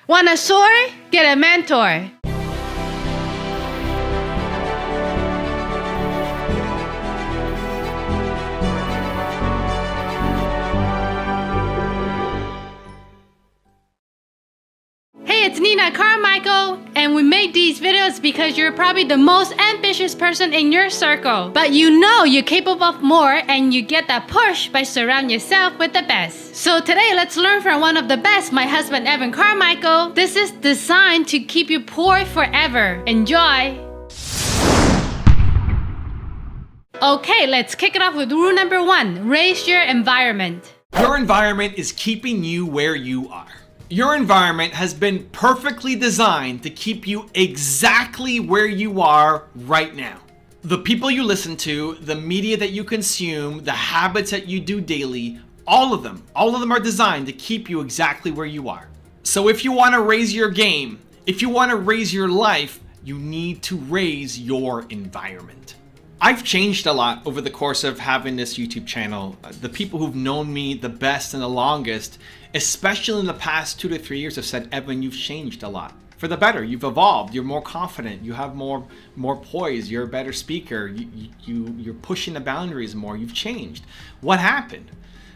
Want a soar? Get a mentor. Hey, it's Nina Carmichael, and we made these videos because you're probably the most ambitious person in your circle. But you know you're capable of more, and you get that push by surrounding yourself with the best. So today, let's learn from one of the best, my husband Evan Carmichael. This is designed to keep you poor forever. Enjoy! Okay, let's kick it off with rule number 1. Raise your environment. Your environment is keeping you where you are. Your environment has been perfectly designed to keep you exactly where you are right now. The people you listen to, the media that you consume, the habits that you do daily, all of them are designed to keep you exactly where you are. So if you want to raise your game, if you want to raise your life, you need to raise your environment. I've changed a lot over the course of having this YouTube channel. The people who've known me the best and the longest, especially in the past 2 to 3 years, have said, Evan, you've changed a lot. For the better, you've evolved, you're more confident, you have more poise, you're a better speaker, you're pushing the boundaries more, you've changed. What happened?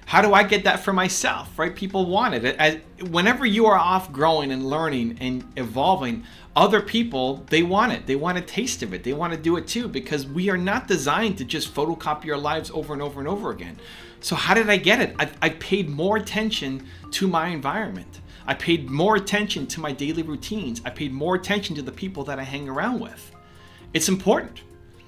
How do I get that for myself, right? People want it. Whenever you are off growing and learning and evolving, other people, they want it. They want a taste of it. They want to do it too, because we are not designed to just photocopy our lives over and over and over again. So how did I get it? I paid more attention to my environment. I paid more attention to my daily routines. I paid more attention to the people that I hang around with. It's important.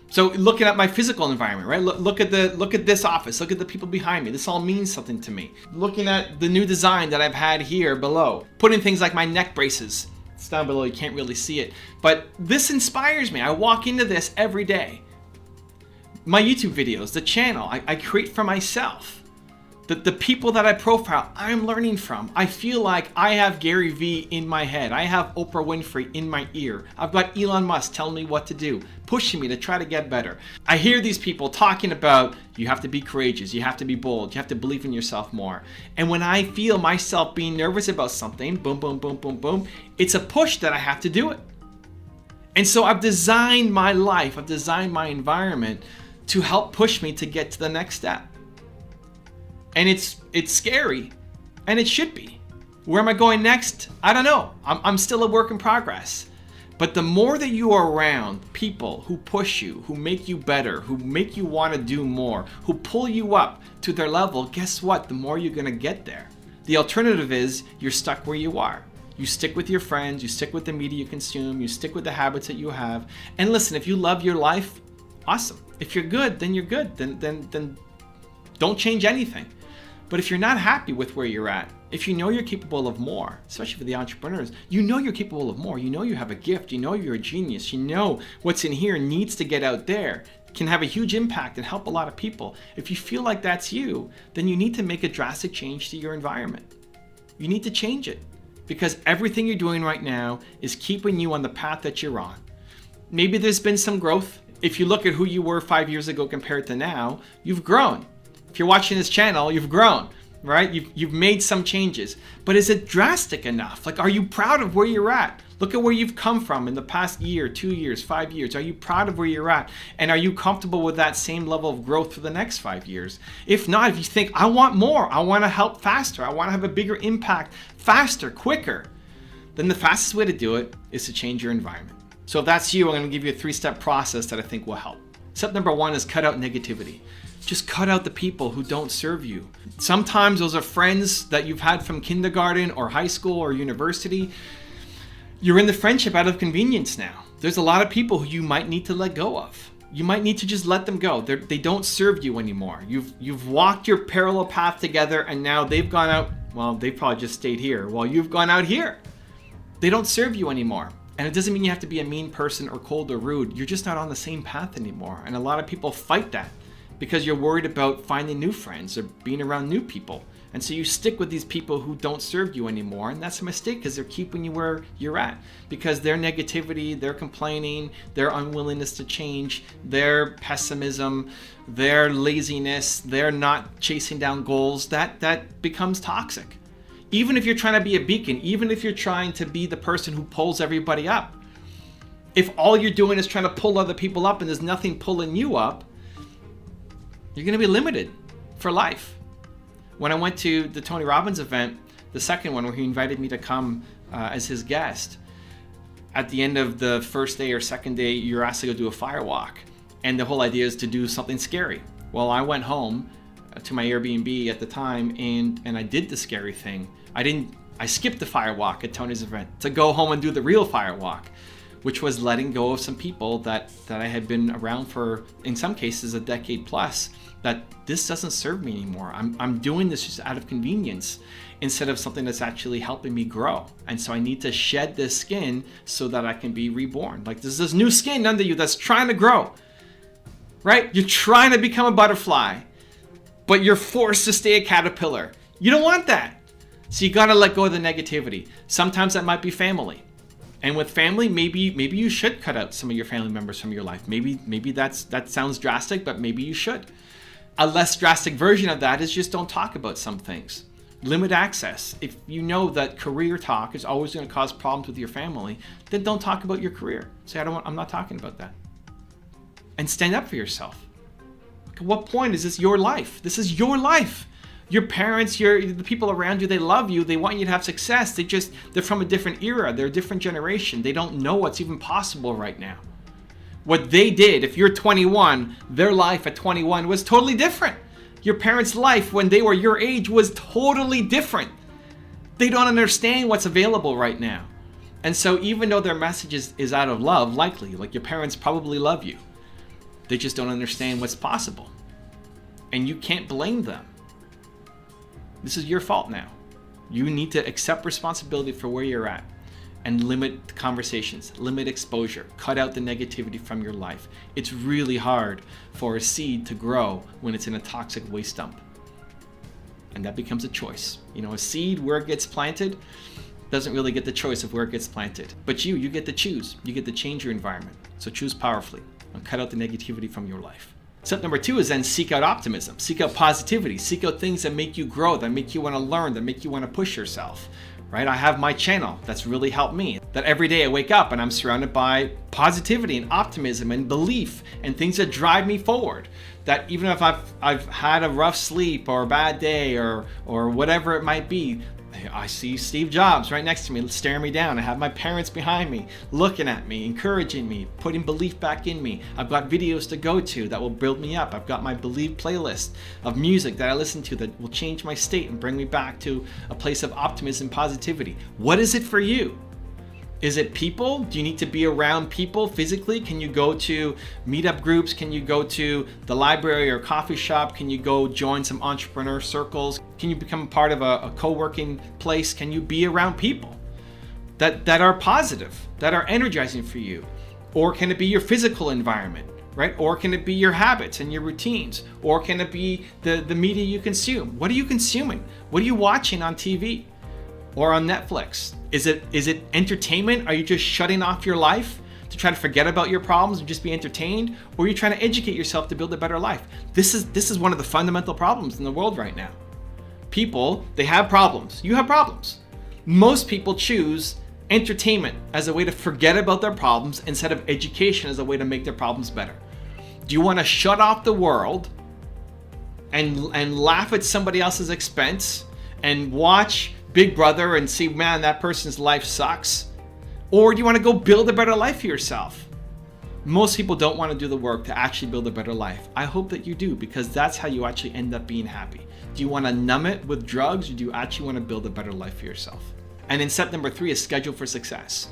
So looking at my physical environment, right? Look at this office. Look at the people behind me. This all means something to me. Looking at the new design that I've had here below. Putting things like my neck braces. It's down below. You can't really see it, but this inspires me. I walk into this every day. My YouTube videos, the channel, I create for myself. The people that I profile, I'm learning from. I feel like I have Gary Vee in my head. I have Oprah Winfrey in my ear. I've got Elon Musk telling me what to do, pushing me to try to get better. I hear these people talking about you have to be courageous, you have to be bold, you have to believe in yourself more. And when I feel myself being nervous about something, boom, boom, boom, boom, boom, it's a push that I have to do it. And so I've designed my life, I've designed my environment to help push me to get to the next step. And it's scary, and it should be. Where am I going next? I don't know. I'm still a work in progress. But the more that you are around people who push you, who make you better, who make you want to do more, who pull you up to their level, guess what? The more you're going to get there. The alternative is you're stuck where you are. You stick with your friends, you stick with the media you consume, you stick with the habits that you have. And listen, if you love your life, awesome. If you're good, then you're good. Then don't change anything. But if you're not happy with where you're at, if you know you're capable of more, especially for the entrepreneurs, you know you're capable of more. You know you have a gift. You know you're a genius. You know what's in here needs to get out there, can have a huge impact and help a lot of people. If you feel like that's you, then you need to make a drastic change to your environment. You need to change it, because everything you're doing right now is keeping you on the path that you're on. Maybe there's been some growth. If you look at who you were 5 years ago compared to now, you've grown. If you're watching this channel, you've grown, right? You've made some changes, but is it drastic enough? Like, are you proud of where you're at? Look at where you've come from in the past year, 2 years, 5 years. Are you proud of where you're at? And are you comfortable with that same level of growth for the next 5 years? If not, if you think, I want more, I want to help faster, I want to have a bigger impact faster, quicker, then the fastest way to do it is to change your environment. So if that's you, I'm going to give you a 3-step process that I think will help. Step number 1 is cut out negativity. Just cut out the people who don't serve you. Sometimes those are friends that you've had from kindergarten or high school or university. You're in the friendship out of convenience now. There's a lot of people who you might need to let go of. You might need to just let them go. They don't serve you anymore. You've walked your parallel path together, and now they've gone out. Well, they probably just stayed here. Well, you've gone out here. They don't serve you anymore. And it doesn't mean you have to be a mean person or cold or rude. You're just not on the same path anymore. And a lot of people fight that, because you're worried about finding new friends or being around new people. And so you stick with these people who don't serve you anymore. And that's a mistake, because they're keeping you where you're at. Because their negativity, their complaining, their unwillingness to change, their pessimism, their laziness, their not chasing down goals, that becomes toxic. Even if you're trying to be a beacon, even if you're trying to be the person who pulls everybody up, if all you're doing is trying to pull other people up and there's nothing pulling you up, you're going to be limited for life. When I went to the Tony Robbins event, the second one where he invited me to come as his guest, at the end of the first day or second day, you're asked to go do a fire walk. And the whole idea is to do something scary. Well, I went home to my Airbnb at the time and I did the scary thing. I skipped the fire walk at Tony's event to go home and do the real fire walk, which was letting go of some people that I had been around for, in some cases, a decade plus, that this doesn't serve me anymore. I'm doing this just out of convenience instead of something that's actually helping me grow. And so I need to shed this skin so that I can be reborn. Like there's this new skin under you that's trying to grow, right? You're trying to become a butterfly, but you're forced to stay a caterpillar. You don't want that. So you gotta let go of the negativity. Sometimes that might be family. And with family, maybe you should cut out some of your family members from your life. Maybe that sounds drastic, but maybe you should. A less drastic version of that is just don't talk about some things. Limit access. If you know that career talk is always going to cause problems with your family, then don't talk about your career. Say, I'm not talking about that. And stand up for yourself. At what point is this your life? This is your life. Your parents, the people around you, they love you. They want you to have success. They're from a different era. They're a different generation. They don't know what's even possible right now. What they did, if you're 21, their life at 21 was totally different. Your parents' life when they were your age was totally different. They don't understand what's available right now. And so even though their message is out of love, likely, like your parents probably love you, they just don't understand what's possible. And you can't blame them. This is your fault now. You need to accept responsibility for where you're at and limit conversations, limit exposure, cut out the negativity from your life. It's really hard for a seed to grow when it's in a toxic waste dump. And that becomes a choice. You know, a seed, where it gets planted, doesn't really get the choice of where it gets planted. But you get to choose. You get to change your environment. So choose powerfully and cut out the negativity from your life. Step number 2 is then seek out optimism, seek out positivity, seek out things that make you grow, that make you want to learn, that make you want to push yourself, right? I have my channel that's really helped me, that every day I wake up and I'm surrounded by positivity and optimism and belief and things that drive me forward. That even if I've had a rough sleep or a bad day or whatever it might be, I see Steve Jobs right next to me, staring me down. I have my parents behind me, looking at me, encouraging me, putting belief back in me. I've got videos to go to that will build me up. I've got my Believe playlist of music that I listen to that will change my state and bring me back to a place of optimism and positivity. What is it for you? Is it people? Do you need to be around people physically? Can you go to meetup groups? Can you go to the library or coffee shop? Can you go join some entrepreneur circles? Can you become a part of a co-working place? Can you be around people that are positive, that are energizing for you? Or can it be your physical environment, right? Or can it be your habits and your routines? Or can it be the media you consume? What are you consuming? What are you watching on TV or on Netflix? Is it entertainment? Are you just shutting off your life to try to forget about your problems and just be entertained? Or are you trying to educate yourself to build a better life? This is one of the fundamental problems in the world right now. People, they have problems. You have problems. Most people choose entertainment as a way to forget about their problems instead of education as a way to make their problems better. Do you want to shut off the world and laugh at somebody else's expense and watch Big Brother and see, man, that person's life sucks? Or do you want to go build a better life for yourself? Most people don't want to do the work to actually build a better life. I hope that you do, because that's how you actually end up being happy. Do you want to numb it with drugs, or do you actually want to build a better life for yourself? And then step number 3 is schedule for success.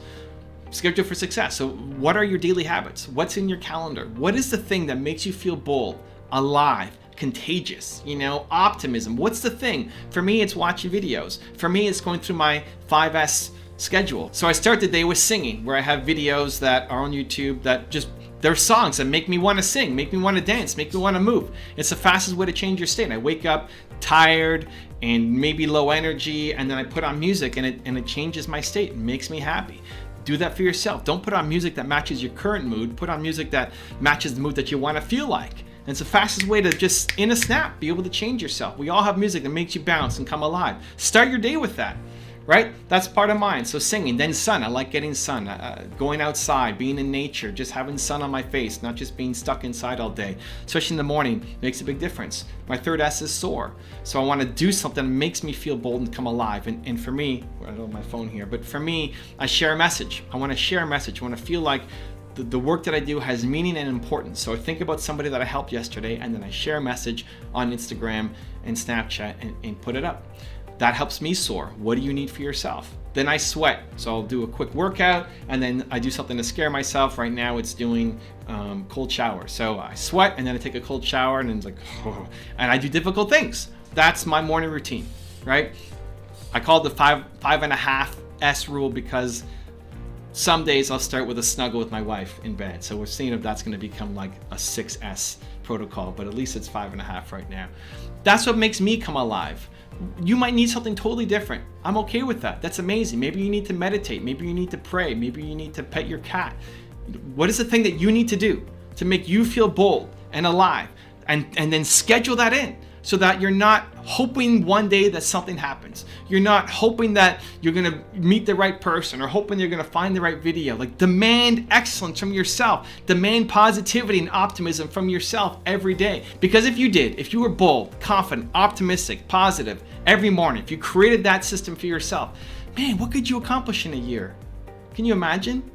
Schedule for success. So what are your daily habits? What's in your calendar? What is the thing that makes you feel bold, alive, contagious, optimism? What's the thing? For me, it's watching videos. For me, it's going through my 5S schedule. So I start the day with singing, where I have videos that are on YouTube that they're songs that make me want to sing, make me want to dance, make me want to move. It's the fastest way to change your state. I wake up tired and maybe low energy, and then I put on music and it changes my state and makes me happy. Do that for yourself. Don't put on music that matches your current mood. Put on music that matches the mood that you want to feel like. And it's the fastest way to just, in a snap, be able to change yourself. We all have music that makes you bounce and come alive. Start your day with that, right? That's part of mine. So singing, then sun. I like getting sun, going outside, being in nature, just having sun on my face, not just being stuck inside all day. Especially in the morning, makes a big difference. My third S is soar. So I want to do something that makes me feel bold and come alive. And for me, I don't have my phone here, but for me, I share a message. I want to share a message. I want to feel like the work that I do has meaning and importance. So I think about somebody that I helped yesterday, and then I share a message on Instagram and Snapchat and put it up. That helps me soar. What do you need for yourself? Then I sweat. So I'll do a quick workout, and then I do something to scare myself. Right now it's doing cold shower. So I sweat, and then I take a cold shower, and then it's like, oh, and I do difficult things. That's my morning routine, right? I call it the 5.5 S rule because some days I'll start with a snuggle with my wife in bed. So we're seeing if that's going to become like a 6S protocol, but at least it's 5.5 right now. That's what makes me come alive. You might need something totally different. I'm okay with that. That's amazing. Maybe you need to meditate. Maybe you need to pray. Maybe you need to pet your cat. What is the thing that you need to do to make you feel bold and alive? And then schedule that in, so that you're not hoping one day that something happens. You're not hoping that you're gonna meet the right person or hoping you're gonna find the right video. Like, demand excellence from yourself. Demand positivity and optimism from yourself every day. Because if you were bold, confident, optimistic, positive every morning, if you created that system for yourself, man, what could you accomplish in a year? Can you imagine?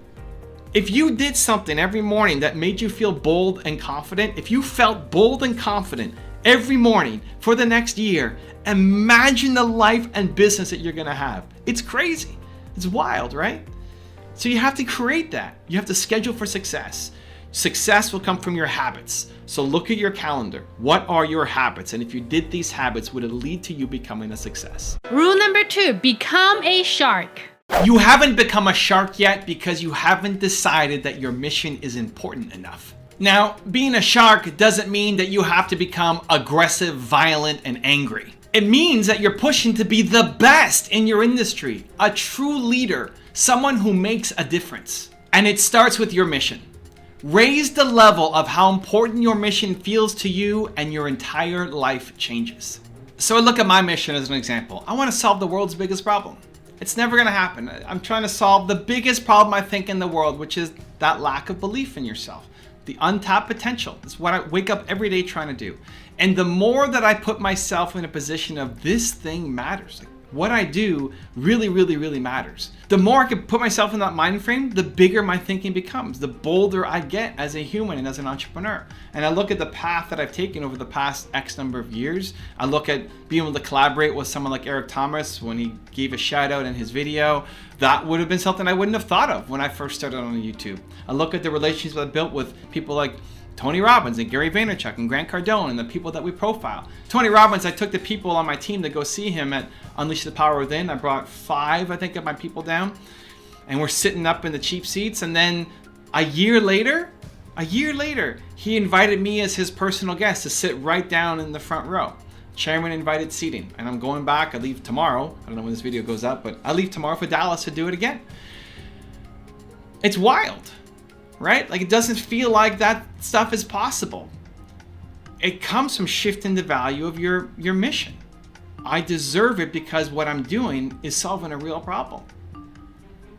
If you did something every morning that made you feel bold and confident, if you felt bold and confident every morning for the next year, imagine the life and business that you're gonna have. It's crazy. It's wild, right? So you have to create that. You have to schedule for success. Success will come from your habits. So look at your calendar. What are your habits? And if you did these habits, would it lead to you becoming a success? Rule number 2, become a shark. You haven't become a shark yet because you haven't decided that your mission is important enough. Now, being a shark doesn't mean that you have to become aggressive, violent, and angry. It means that you're pushing to be the best in your industry, a true leader, someone who makes a difference. And it starts with your mission. Raise the level of how important your mission feels to you, and your entire life changes. So I look at my mission as an example. I want to solve the world's biggest problem. It's never going to happen. I'm trying to solve the biggest problem I think in the world, which is that lack of belief in yourself. The untapped potential. That's what I wake up every day trying to do. And the more that I put myself in a position of this thing matters, like what I do really, really, really matters. The more I can put myself in that mind frame, the bigger my thinking becomes, the bolder I get as a human and as an entrepreneur. And I look at the path that I've taken over the past X number of years. I look at being able to collaborate with someone like Eric Thomas when he gave a shout out in his video. That would have been something I wouldn't have thought of when I first started on YouTube. I look at the relationships I built with people like Tony Robbins and Gary Vaynerchuk and Grant Cardone and the people that we profile. Tony Robbins, I took the people on my team to go see him at Unleash the Power Within. I brought 5, I think, of my people down, and we're sitting up in the cheap seats. And then a year later, he invited me as his personal guest to sit right down in the front row. Chairman invited seating. And I'm going back. I leave tomorrow. I don't know when this video goes up, but I leave tomorrow for Dallas to do it again. It's wild, right? Like, it doesn't feel like that stuff is possible. It comes from shifting the value of your mission. I deserve it because what I'm doing is solving a real problem.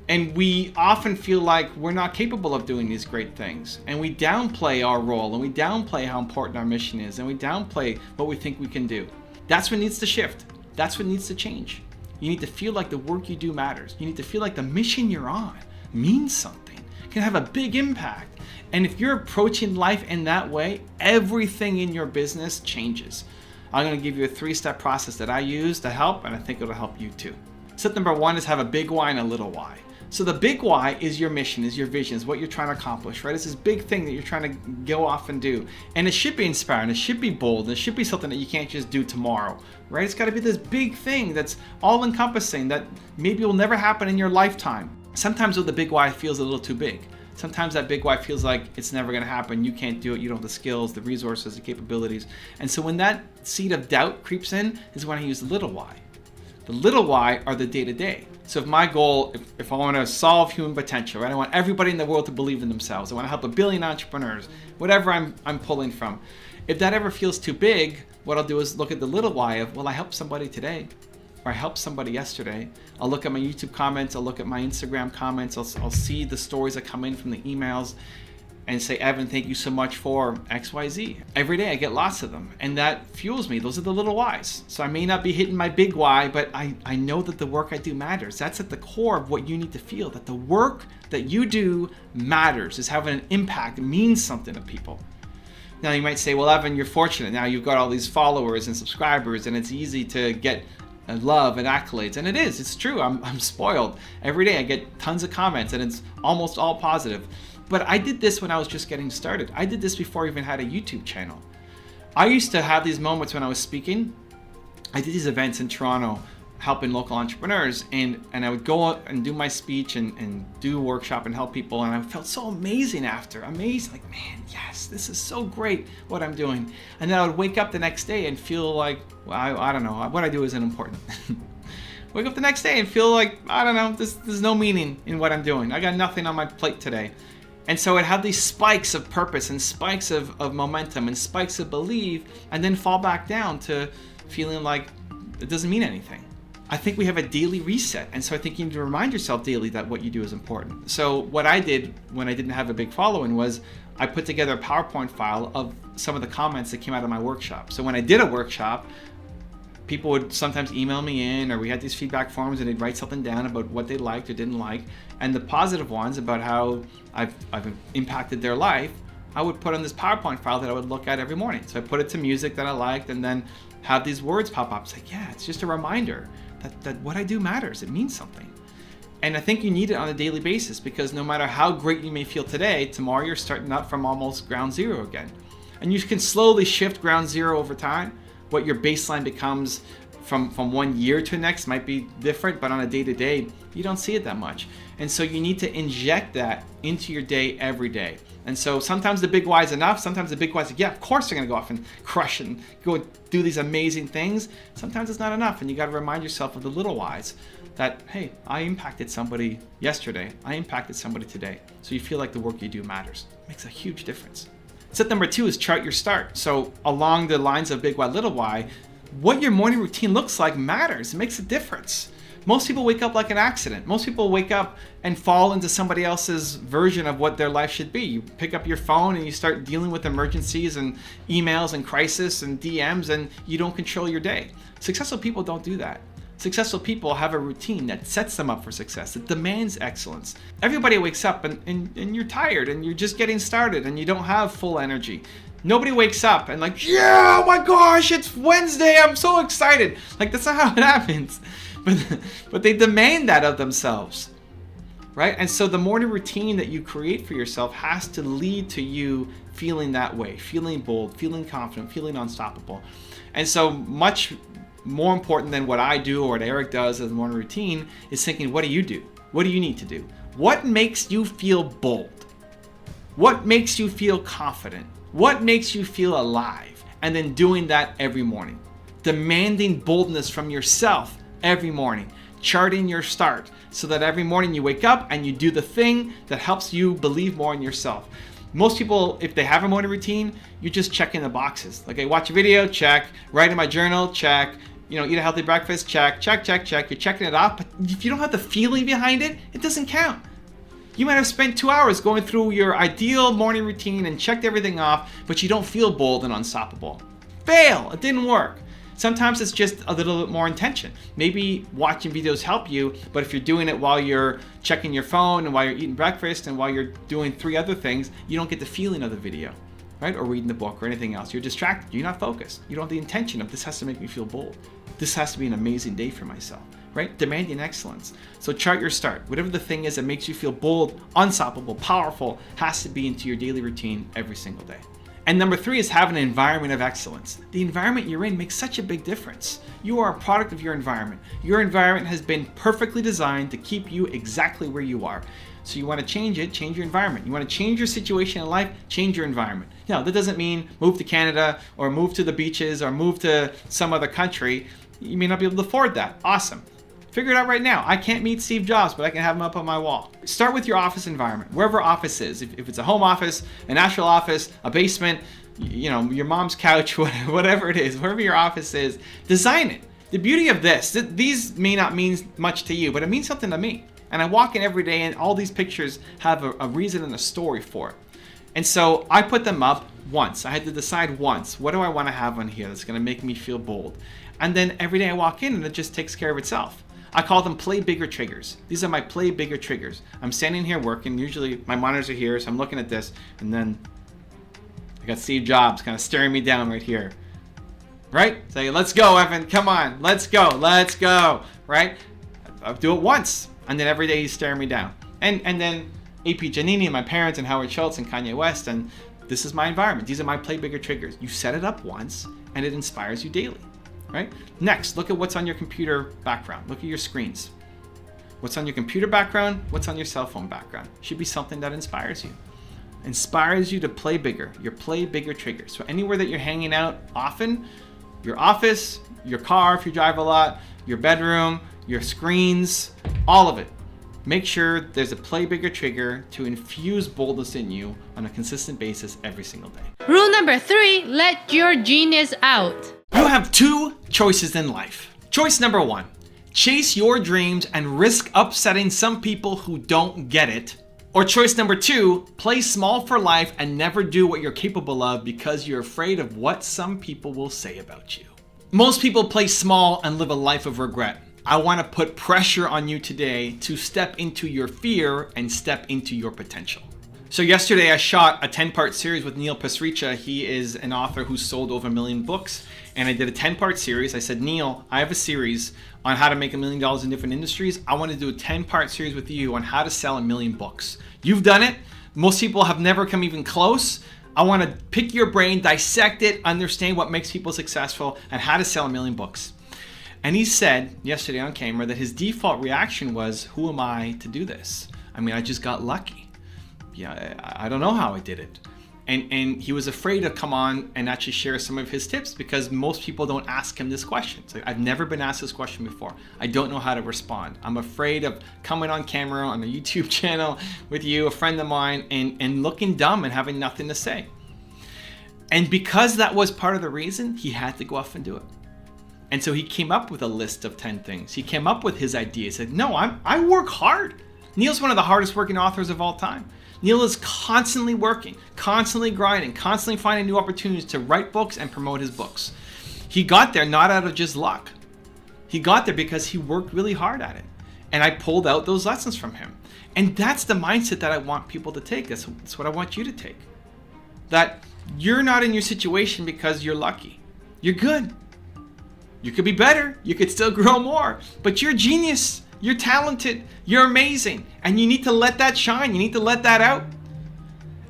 And we often feel like we're not capable of doing these great things. And we downplay our role, and we downplay how important our mission is, and we downplay what we think we can do. That's what needs to shift. That's what needs to change. You need to feel like the work you do matters. You need to feel like the mission you're on means something, can have a big impact. And if you're approaching life in that way, everything in your business changes. I'm going to give you a 3-step process that I use to help, and I think it'll help you too. Step number 1 is have a big why and a little why. So the big why is your mission, is your vision, is what you're trying to accomplish, right? It's this big thing that you're trying to go off and do. And it should be inspiring, it should be bold, and it should be something that you can't just do tomorrow, right? It's got to be this big thing that's all encompassing, that maybe will never happen in your lifetime. Sometimes the big why feels a little too big. Sometimes that big why feels like it's never going to happen. You can't do it. You don't have the skills, the resources, the capabilities. And so when that seed of doubt creeps in is when I use the little why. The little why are the day-to-day. So if my goal, if I want to solve human potential, right? I want everybody in the world to believe in themselves. I want to help 1 billion entrepreneurs, whatever I'm pulling from. If that ever feels too big, what I'll do is look at the little why of, well, I helped somebody today, or I helped somebody yesterday. I'll look at my YouTube comments, I'll look at my Instagram comments, I'll see the stories that come in from the emails and say, Evan, thank you so much for XYZ. Every day I get lots of them, and that fuels me. Those are the little whys. So I may not be hitting my big why, but I know that the work I do matters. That's at the core of what you need to feel, that the work that you do matters, is having an impact, it means something to people. Now you might say, well, Evan, you're fortunate. Now you've got all these followers and subscribers, and it's easy to get love and accolades. And it is, it's true. I'm spoiled. Every day I get tons of comments, and it's almost all positive. But I did this when I was just getting started. I did this before I even had a YouTube channel. I used to have these moments when I was speaking. I did these events in Toronto helping local entrepreneurs, and I would go out and do my speech and do a workshop and help people, and I felt so amazing after. Amazing, like, man, yes, this is so great what I'm doing. And then I would wake up the next day and feel like, well, I don't know, what I do isn't important. Wake up the next day and feel like, I don't know, there's no meaning in what I'm doing. I got nothing on my plate today. And so it had these spikes of purpose and spikes of momentum and spikes of belief, and then fall back down to feeling like it doesn't mean anything. I think we have a daily reset, and so I think you need to remind yourself daily that what you do is important. So what I did when I didn't have a big following was I put together a PowerPoint file of some of the comments that came out of my workshop. So when I did a workshop, people would sometimes email me in, or we had these feedback forms, and they'd write something down about what they liked or didn't like, and the positive ones about how I've impacted their life, I would put on this PowerPoint file that I would look at every morning. So I put it to music that I liked, and then have these words pop up. It's like, yeah, it's just a reminder that what I do matters. It means something. And I think you need it on a daily basis, because no matter how great you may feel today, tomorrow you're starting out from almost ground zero again. And you can slowly shift ground zero over time. What your baseline becomes from 1 year to the next might be different, but on a day-to-day, you don't see it that much. And so you need to inject that into your day every day. And so sometimes the big why is enough. Sometimes the big why is like, yeah, of course they're gonna go off and crush and go do these amazing things. Sometimes it's not enough, and you gotta remind yourself of the little whys that, hey, I impacted somebody yesterday. I impacted somebody today. So you feel like the work you do matters. It makes a huge difference. Step number 2 is chart your start. So along the lines of big why, little why, what your morning routine looks like matters. It makes a difference. Most people wake up like an accident. Most people wake up and fall into somebody else's version of what their life should be. You pick up your phone and you start dealing with emergencies and emails and crisis and DMs, and you don't control your day. Successful people don't do that. Successful people have a routine that sets them up for success, that demands excellence. Everybody wakes up and you're tired and you're just getting started and you don't have full energy. Nobody wakes up and like, yeah, oh my gosh, it's Wednesday, I'm so excited. Like, that's not how it happens. But they demand that of themselves, right? And so the morning routine that you create for yourself has to lead to you feeling that way, feeling bold, feeling confident, feeling unstoppable. And so much more important than what I do or what Eric does as a morning routine is thinking, what do you do? What do you need to do? What makes you feel bold? What makes you feel confident? What makes you feel alive? And then doing that every morning. Demanding boldness from yourself every morning. Charting your start so that every morning you wake up and you do the thing that helps you believe more in yourself. Most people, if they have a morning routine, you're just checking the boxes. Like, I watch a video, check. Write in my journal, check. Eat a healthy breakfast, check. You're checking it off, but if you don't have the feeling behind it, it doesn't count. You might have spent 2 hours going through your ideal morning routine and checked everything off, but you don't feel bold and unstoppable. Fail, it didn't work. Sometimes it's just a little bit more intention. Maybe watching videos help you, but if you're doing it while you're checking your phone and while you're eating breakfast and while you're doing 3 other things, you don't get the feeling of the video, right? Or reading the book or anything else. You're distracted, you're not focused. You don't have the intention of, this has to make me feel bold. This has to be an amazing day for myself, right? Demanding excellence. So chart your start. Whatever the thing is that makes you feel bold, unstoppable, powerful, has to be into your daily routine every single day. And number 3 is have an environment of excellence. The environment you're in makes such a big difference. You are a product of your environment. Your environment has been perfectly designed to keep you exactly where you are. So you want to change it, change your environment. You want to change your situation in life, change your environment. Now, that doesn't mean move to Canada or move to the beaches or move to some other country. You may not be able to afford that. Awesome. Figure it out right now. I can't meet Steve Jobs, but I can have him up on my wall. Start with your office environment, wherever office is. If it's a home office, an actual office, a basement, you know, your mom's couch, whatever it is, wherever your office is, design it. The beauty of this, these may not mean much to you, but it means something to me. And I walk in every day and all these pictures have a reason and a story for it. And so I put them up once. I had to decide once, what do I want to have on here that's going to make me feel bold? And then every day I walk in and it just takes care of itself. I call them play bigger triggers. These are my play bigger triggers. I'm standing here working. Usually my monitors are here, so I'm looking at this, and then I got Steve Jobs kind of staring me down right here. Right? Say, let's go, Evan. Come on. Let's go. Let's go. Right? I'll do it once. And then every day he's staring me down. And then AP Giannini and my parents and Howard Schultz and Kanye West. And this is my environment. These are my play bigger triggers. You set it up once and it inspires you daily. Right? Next, look at what's on your computer background. Look at your screens. What's on your computer background? What's on your cell phone background? Should be something that inspires you. Inspires you to play bigger. Your play bigger triggers. So anywhere that you're hanging out often, your office, your car if you drive a lot, your bedroom, your screens, all of it. Make sure there's a play bigger trigger to infuse boldness in you on a consistent basis every single day. Rule number 3, let your genius out. You have 2 choices in life. Choice number 1, chase your dreams and risk upsetting some people who don't get it. Or choice number 2, play small for life and never do what you're capable of because you're afraid of what some people will say about you. Most people play small and live a life of regret. I want to put pressure on you today to step into your fear and step into your potential. So yesterday I shot a 10-part series with Neil Pasricha. He is an author who's sold over 1 million books. And I did a 10-part series. I said, Neil, I have a series on how to make $1 million in different industries. I want to do a 10-part series with you on how to sell 1 million books. You've done it. Most people have never come even close. I want to pick your brain, dissect it, understand what makes people successful, and how to sell 1 million books. And he said yesterday on camera that his default reaction was, who am I to do this? I mean, I just got lucky. Yeah, I don't know how I did it. And he was afraid to come on and actually share some of his tips because most people don't ask him this question. It's like, I've never been asked this question before. I don't know how to respond. I'm afraid of coming on camera on a YouTube channel with you, a friend of mine, and looking dumb and having nothing to say. And because that was part of the reason, he had to go off and do it. And so he came up with a list of 10 things. He came up with his ideas. He said, no, I work hard. Neil's one of the hardest working authors of all time. Neil is constantly working, constantly grinding, constantly finding new opportunities to write books and promote his books. He got there not out of just luck. He got there because he worked really hard at it. And I pulled out those lessons from him. And that's the mindset that I want people to take. That's what I want you to take. That you're not in your situation because you're lucky. You're good. You could be better. You could still grow more. But you're a genius. You're talented, you're amazing, and you need to let that shine. You need to let that out.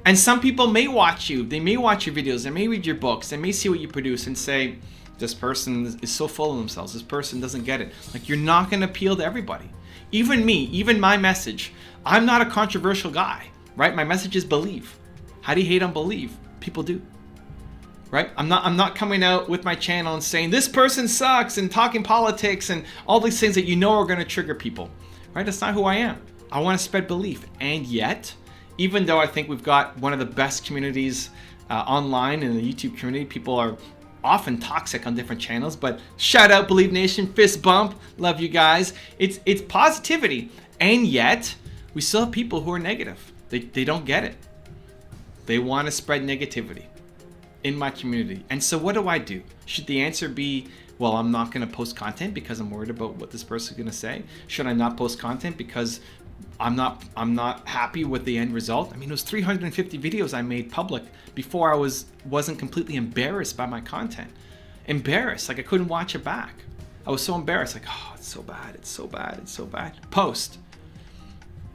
And some people may watch you, they may watch your videos, they may read your books, they may see what you produce and say, this person is so full of themselves, this person doesn't get it. Like, you're not gonna appeal to everybody. Even me, even my message, I'm not a controversial guy, right? My message is believe. How do you hate on believe? People do. Right? I'm not coming out with my channel and saying this person sucks and talking politics and all these things that you know are going to trigger people. Right? That's not who I am. I want to spread belief. And yet, even though I think we've got one of the best communities online in the YouTube community, people are often toxic on different channels, but shout out Believe Nation, fist bump, love you guys. It's positivity. And yet, we still have people who are negative. They don't get it. They want to spread negativity in my community. And so what do? Should the answer be, well, I'm not going to post content because I'm worried about what this person is going to say? Should I not post content because I'm not happy with the end result? I mean, it was 350 videos I made public before I wasn't completely embarrassed by my content. Embarrassed, like I couldn't watch it back. I was so embarrassed, like, oh, it's so bad, it's so bad, it's so bad. Post.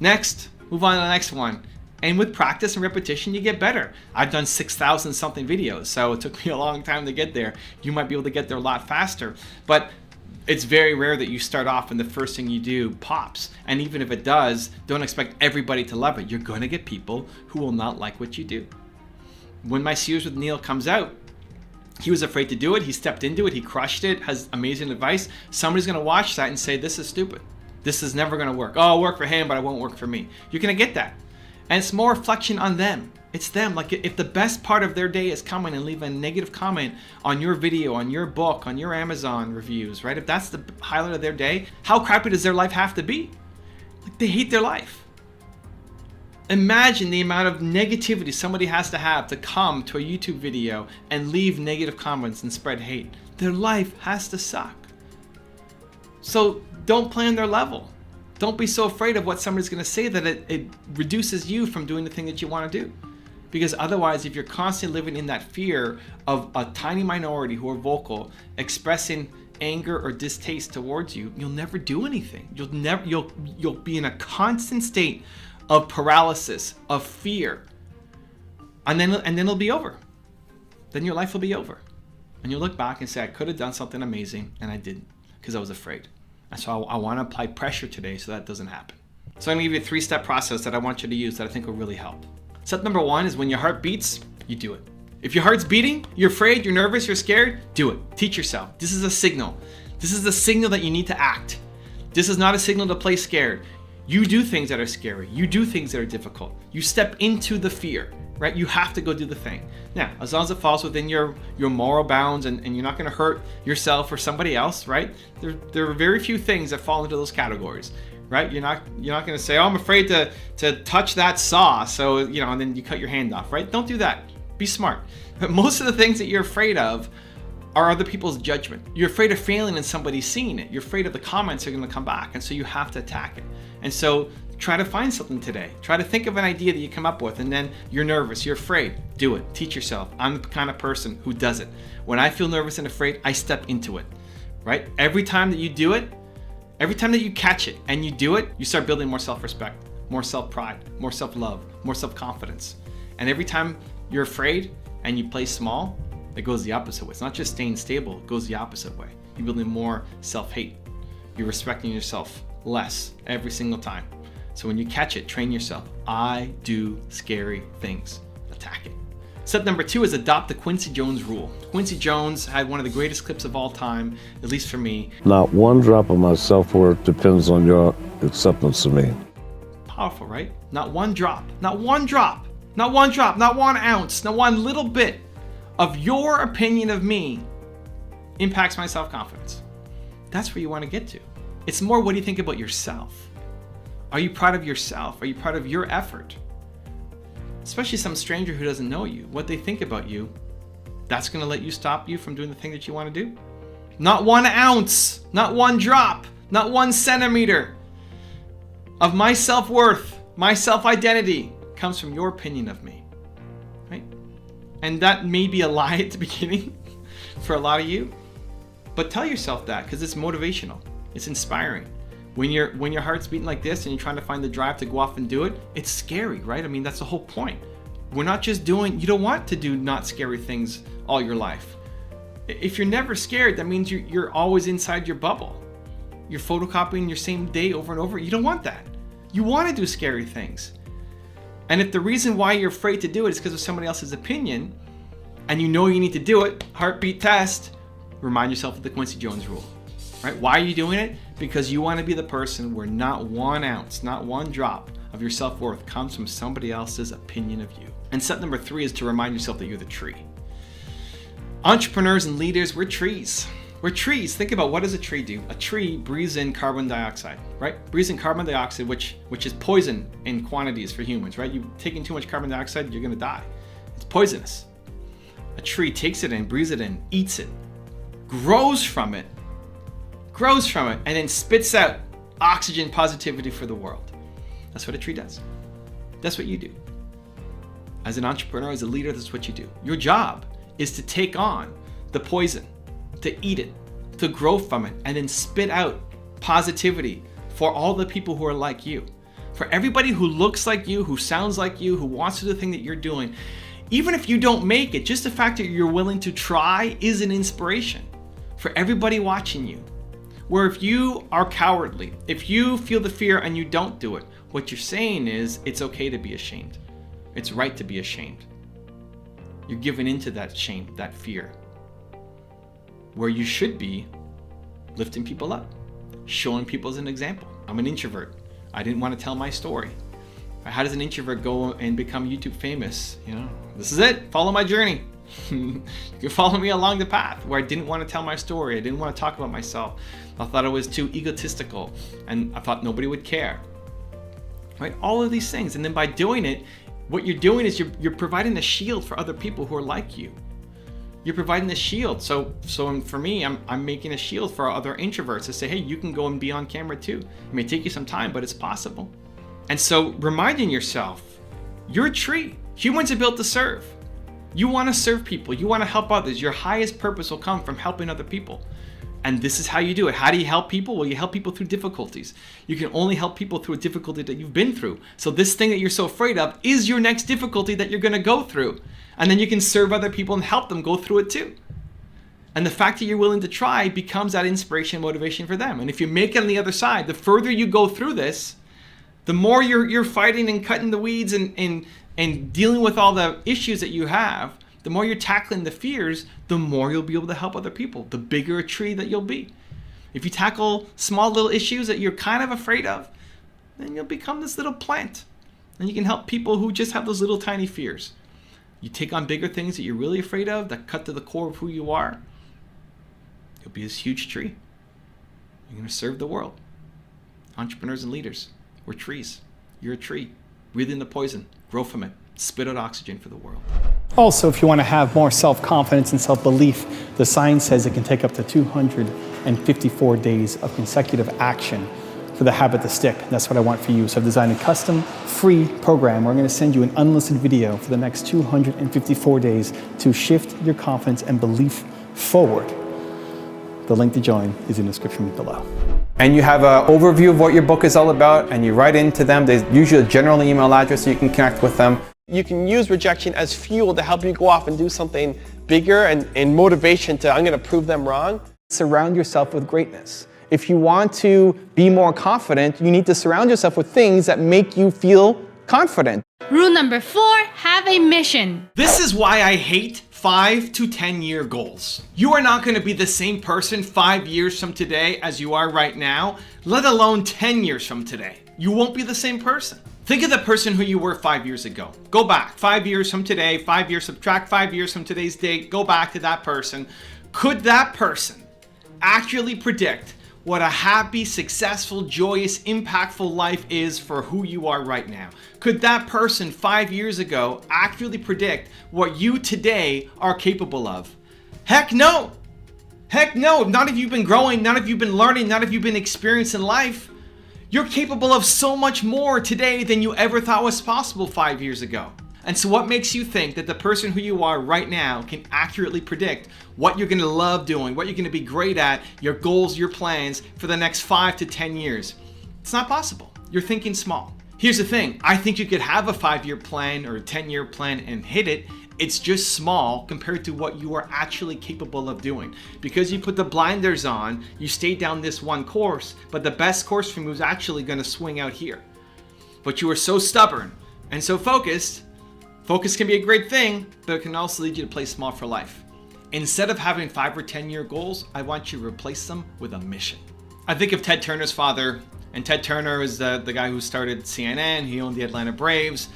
Next, move on to the next one. And with practice and repetition, you get better. I've done 6,000 something videos, so it took me a long time to get there. You might be able to get there a lot faster, but it's very rare that you start off and the first thing you do pops. And even if it does, don't expect everybody to love it. You're going to get people who will not like what you do. When my series with Neil comes out, He was afraid to do it. He stepped into it. He crushed it, has amazing advice. Somebody's going to watch that and say, this is stupid. This is never going to work. Oh, it'll work for him, but it won't work for me. You're going to get that. And it's more reflection on them. It's them. Like if the best part of their day is coming and leave a negative comment on your video, on your book, on your Amazon reviews, right? If that's the highlight of their day, how crappy does their life have to be? Like they hate their life. Imagine the amount of negativity somebody has to have to come to a YouTube video and leave negative comments and spread hate. Their life has to suck. So don't play on their level. Don't be so afraid of what somebody's going to say that it reduces you from doing the thing that you want to do. Because otherwise, if you're constantly living in that fear of a tiny minority who are vocal, expressing anger or distaste towards you, you'll never do anything. You'll be in a constant state of paralysis, of fear. And then it'll be over. Then your life will be over. And you'll look back and say, I could have done something amazing and I didn't because I was afraid. And so I want to apply pressure today so that doesn't happen. So I'm going to give you a 3-step process that I want you to use that I think will really help. Step number 1 is when your heart beats, you do it. If your heart's beating, you're afraid, you're nervous, you're scared, do it. Teach yourself. This is a signal. This is a signal that you need to act. This is not a signal to play scared. You do things that are scary. You do things that are difficult. You step into the fear, right? You have to go do the thing. Now, as long as it falls within your moral bounds and you're not going to hurt yourself or somebody else, right? There are very few things that fall into those categories. Right? You're not going to say, oh, I'm afraid to touch that saw. So, and then you cut your hand off, right? Don't do that. Be smart. But most of the things that you're afraid of are other people's judgment. You're afraid of failing and somebody seeing it. You're afraid of the comments are going to come back. And so you have to attack it. And so try to find something today. Try to think of an idea that you come up with and then you're nervous, you're afraid. Do it. Teach yourself. I'm the kind of person who does it. When I feel nervous and afraid, I step into it, right? Every time that you do it, every time that you catch it and you do it, you start building more self-respect, more self-pride, more self-love, more self-confidence. And every time you're afraid and you play small, it goes the opposite way. It's not just staying stable, it goes the opposite way. You're building more self-hate. You're respecting yourself less every single time. So when you catch it, train yourself. I do scary things. Attack it. Step number 2 is adopt the Quincy Jones rule. Quincy Jones had one of the greatest clips of all time, at least for me. Not one drop of my self-worth depends on your acceptance of me. Powerful, right? Not one drop, not one drop, not one drop, not 1 ounce, not one little bit of your opinion of me impacts my self-confidence. That's where you want to get to. It's more, what do you think about yourself? Are you proud of yourself? Are you proud of your effort? Especially some stranger who doesn't know you, what they think about you, that's going to let you stop you from doing the thing that you want to do? Not 1 ounce, not 1 drop, not 1 centimeter of my self-worth, my self-identity comes from your opinion of me, right? And that may be a lie at the beginning for a lot of you, but tell yourself that because it's motivational, it's inspiring. When your heart's beating like this and you're trying to find the drive to go off and do it, it's scary, right? I mean, that's the whole point. We're not just doing, you don't want to do not scary things all your life. If you're never scared, that means you're always inside your bubble. You're photocopying your same day over and over. You don't want that. You want to do scary things. And if the reason why you're afraid to do it is because of somebody else's opinion, and you know you need to do it, heartbeat test, remind yourself of the Quincy Jones rule. Right? Why are you doing it? Because you want to be the person where not 1 ounce, not 1 drop of your self-worth comes from somebody else's opinion of you. And step number 3 is to remind yourself that you're the tree. Entrepreneurs and leaders, we're trees. We're trees. Think about, what does a tree do? A tree breathes in carbon dioxide, right? Breathes in carbon dioxide, which is poison in quantities for humans, right? You taking too much carbon dioxide, you're gonna die. It's poisonous. A tree takes it in, breathes it in, eats it, grows from it, and then spits out oxygen, positivity for the world. That's what a tree does. That's what you do. As an entrepreneur, as a leader, that's what you do. Your job is to take on the poison, to eat it, to grow from it, and then spit out positivity for all the people who are like you. For everybody who looks like you, who sounds like you, who wants to do the thing that you're doing. Even if you don't make it, just the fact that you're willing to try is an inspiration for everybody watching you. Where if you are cowardly, if you feel the fear and you don't do it, what you're saying is it's okay to be ashamed. It's right to be ashamed. You're giving into that shame, that fear. where you should be lifting people up, showing people as an example. I'm an introvert. I didn't want to tell my story. How does an introvert go and become YouTube famous? You know, this is it. Follow my journey. You can follow me along the path where I didn't want to tell my story. I didn't want to talk about myself. I thought I was too egotistical, and I thought nobody would care. Right? All of these things. And then by doing it, what you're doing is you're providing a shield for other people who are like you. You're providing a shield. So for me, I'm making a shield for other introverts to say, hey, you can go and be on camera too. It may take you some time, but it's possible. And so reminding yourself, you're a tree. Humans are built to serve. You want to serve people. You want to help others. Your highest purpose will come from helping other people. And this is how you do it. How do you help people? Well, you help people through difficulties. You can only help people through a difficulty that you've been through. So this thing that you're so afraid of is your next difficulty that you're going to go through. And then you can serve other people and help them go through it too. And the fact that you're willing to try becomes that inspiration and motivation for them. And if you make it on the other side, the further you go through this, the more you're fighting and cutting the weeds and dealing with all the issues that you have, the more you're tackling the fears, the more you'll be able to help other people, the bigger a tree that you'll be. If you tackle small little issues that you're kind of afraid of, then you'll become this little plant. And you can help people who just have those little tiny fears. You take on bigger things that you're really afraid of, that cut to the core of who you are, you'll be this huge tree. You're going to serve the world. Entrepreneurs and leaders, we're trees. You're a tree. Breathe in the poison, grow from it, spit out oxygen for the world. Also, if you want to have more self-confidence and self-belief, the science says it can take up to 254 days of consecutive action for the habit to stick. That's what I want for you. So I've designed a custom, free program where I'm going to send you an unlisted video for the next 254 days to shift your confidence and belief forward. The link to join is in the description below. And you have an overview of what your book is all about, and you write into them. There's usually a general email address so you can connect with them. You can use rejection as fuel to help you go off and do something bigger and motivation to, I'm going to prove them wrong. Surround yourself with greatness. If you want to be more confident, you need to surround yourself with things that make you feel confident. Rule number 4, have a mission. This is why I hate 5 to 10 year goals. You are not going to be the same person 5 years from today as you are right now, let alone 10 years from today. You won't be the same person. Think of the person who you were 5 years ago. Go back 5 years from today, 5 years, subtract 5 years from today's date, go back to that person. Could that person accurately predict what a happy, successful, joyous, impactful life is for who you are right now? Could that person 5 years ago accurately predict what you today are capable of? Heck no! Heck no! Not if you've been growing, not if you've been learning, not if you've been experiencing life. You're capable of so much more today than you ever thought was possible 5 years ago. And so what makes you think that the person who you are right now can accurately predict what you're going to love doing, what you're going to be great at, your goals, your plans for the next 5 to 10 years? It's not possible. You're thinking small. Here's the thing. I think you could have a 5-year plan or a 10-year plan and hit it. It's just small compared to what you are actually capable of doing. Because you put the blinders on, you stay down this one course, but the best course for you is actually going to swing out here. But you are so stubborn and so focused. Focus can be a great thing, but it can also lead you to play small for life. Instead of having 5 or 10 year goals, I want you to replace them with a mission. I think of Ted Turner's father, and Ted Turner is the guy who started CNN. He owned the Atlanta Braves,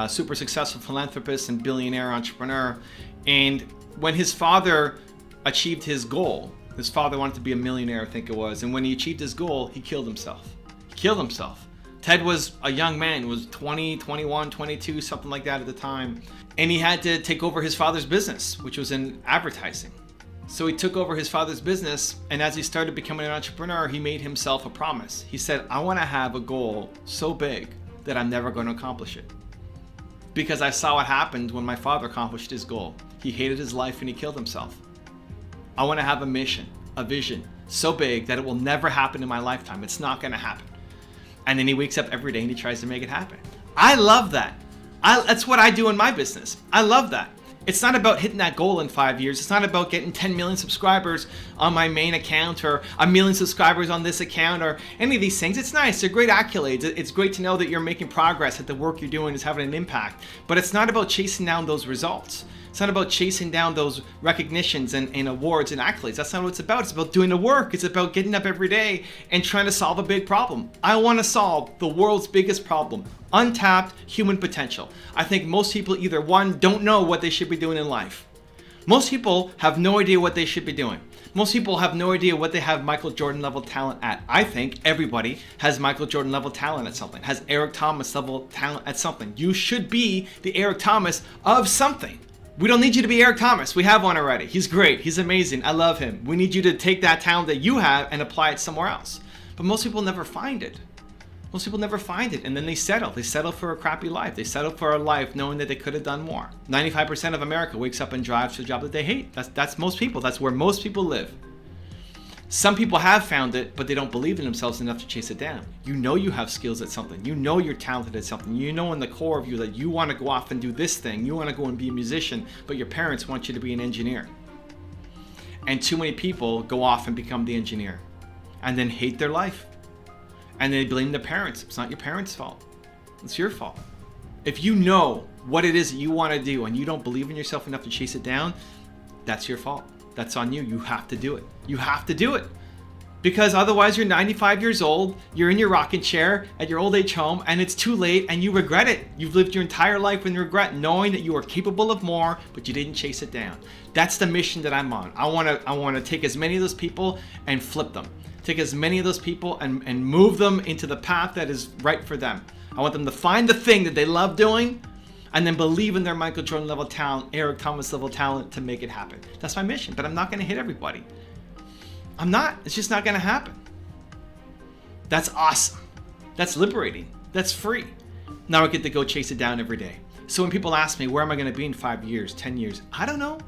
super successful philanthropist and billionaire entrepreneur. And when his father achieved his goal, his father wanted to be a millionaire, I think it was. And when he achieved his goal, he killed himself. He killed himself. Ted was a young man, was 20, 21, 22, something like that at the time. And he had to take over his father's business, which was in advertising. So he took over his father's business, and as he started becoming an entrepreneur, he made himself a promise. He said, I want to have a goal so big that I'm never going to accomplish it. Because I saw what happened when my father accomplished his goal. He hated his life and he killed himself. I want to have a mission, a vision so big that it will never happen in my lifetime. It's not going to happen. And then he wakes up every day and he tries to make it happen. I love that. That's what I do in my business. I love that. It's not about hitting that goal in 5 years. It's not about getting 10 million subscribers on my main account or a million subscribers on this account or any of these things. It's nice. They're great accolades. It's great to know that you're making progress, that the work you're doing is having an impact. But it's not about chasing down those results. It's not about chasing down those recognitions and awards and accolades. That's not what it's about. It's about doing the work. It's about getting up every day and trying to solve a big problem. I want to solve the world's biggest problem, untapped human potential. I think most people either, one, don't know what they should be doing in life. Most people have no idea what they should be doing. Most people have no idea what they have Michael Jordan level talent at. I think everybody has Michael Jordan level talent at something, has Eric Thomas level talent at something. You should be the Eric Thomas of something. We don't need you to be Eric Thomas. We have one already. He's great. He's amazing. I love him. We need you to take that talent that you have and apply it somewhere else. But most people never find it. Most people never find it, and then they settle. They settle for a crappy life. They settle for a life knowing that they could have done more. 95% of America wakes up and drives to a job that they hate. That's most people. That's where most people live. Some people have found it, but they don't believe in themselves enough to chase it down. You know you have skills at something. You know you're talented at something. You know in the core of you that you want to go off and do this thing. You want to go and be a musician, but your parents want you to be an engineer. And too many people go off and become the engineer and then hate their life. And they blame their parents. It's not your parents' fault. It's your fault. If you know what it is that you want to do and you don't believe in yourself enough to chase it down, that's your fault. That's on you. You have to do it. You have to do it. Because otherwise you're 95 years old, you're in your rocking chair at your old age home, and it's too late and you regret it. You've lived your entire life in regret, knowing that you are capable of more, but you didn't chase it down. That's the mission that I'm on. I want to take as many of those people and flip them. Take as many of those people and move them into the path that is right for them. I want them to find the thing that they love doing and then believe in their Michael Jordan level talent, Eric Thomas level talent to make it happen. That's my mission, but I'm not gonna hit everybody. I'm not, it's just not gonna happen. That's awesome. That's liberating. That's free. Now I get to go chase it down every day. So when people ask me, where am I gonna be in 5 years, 10 years? I don't know.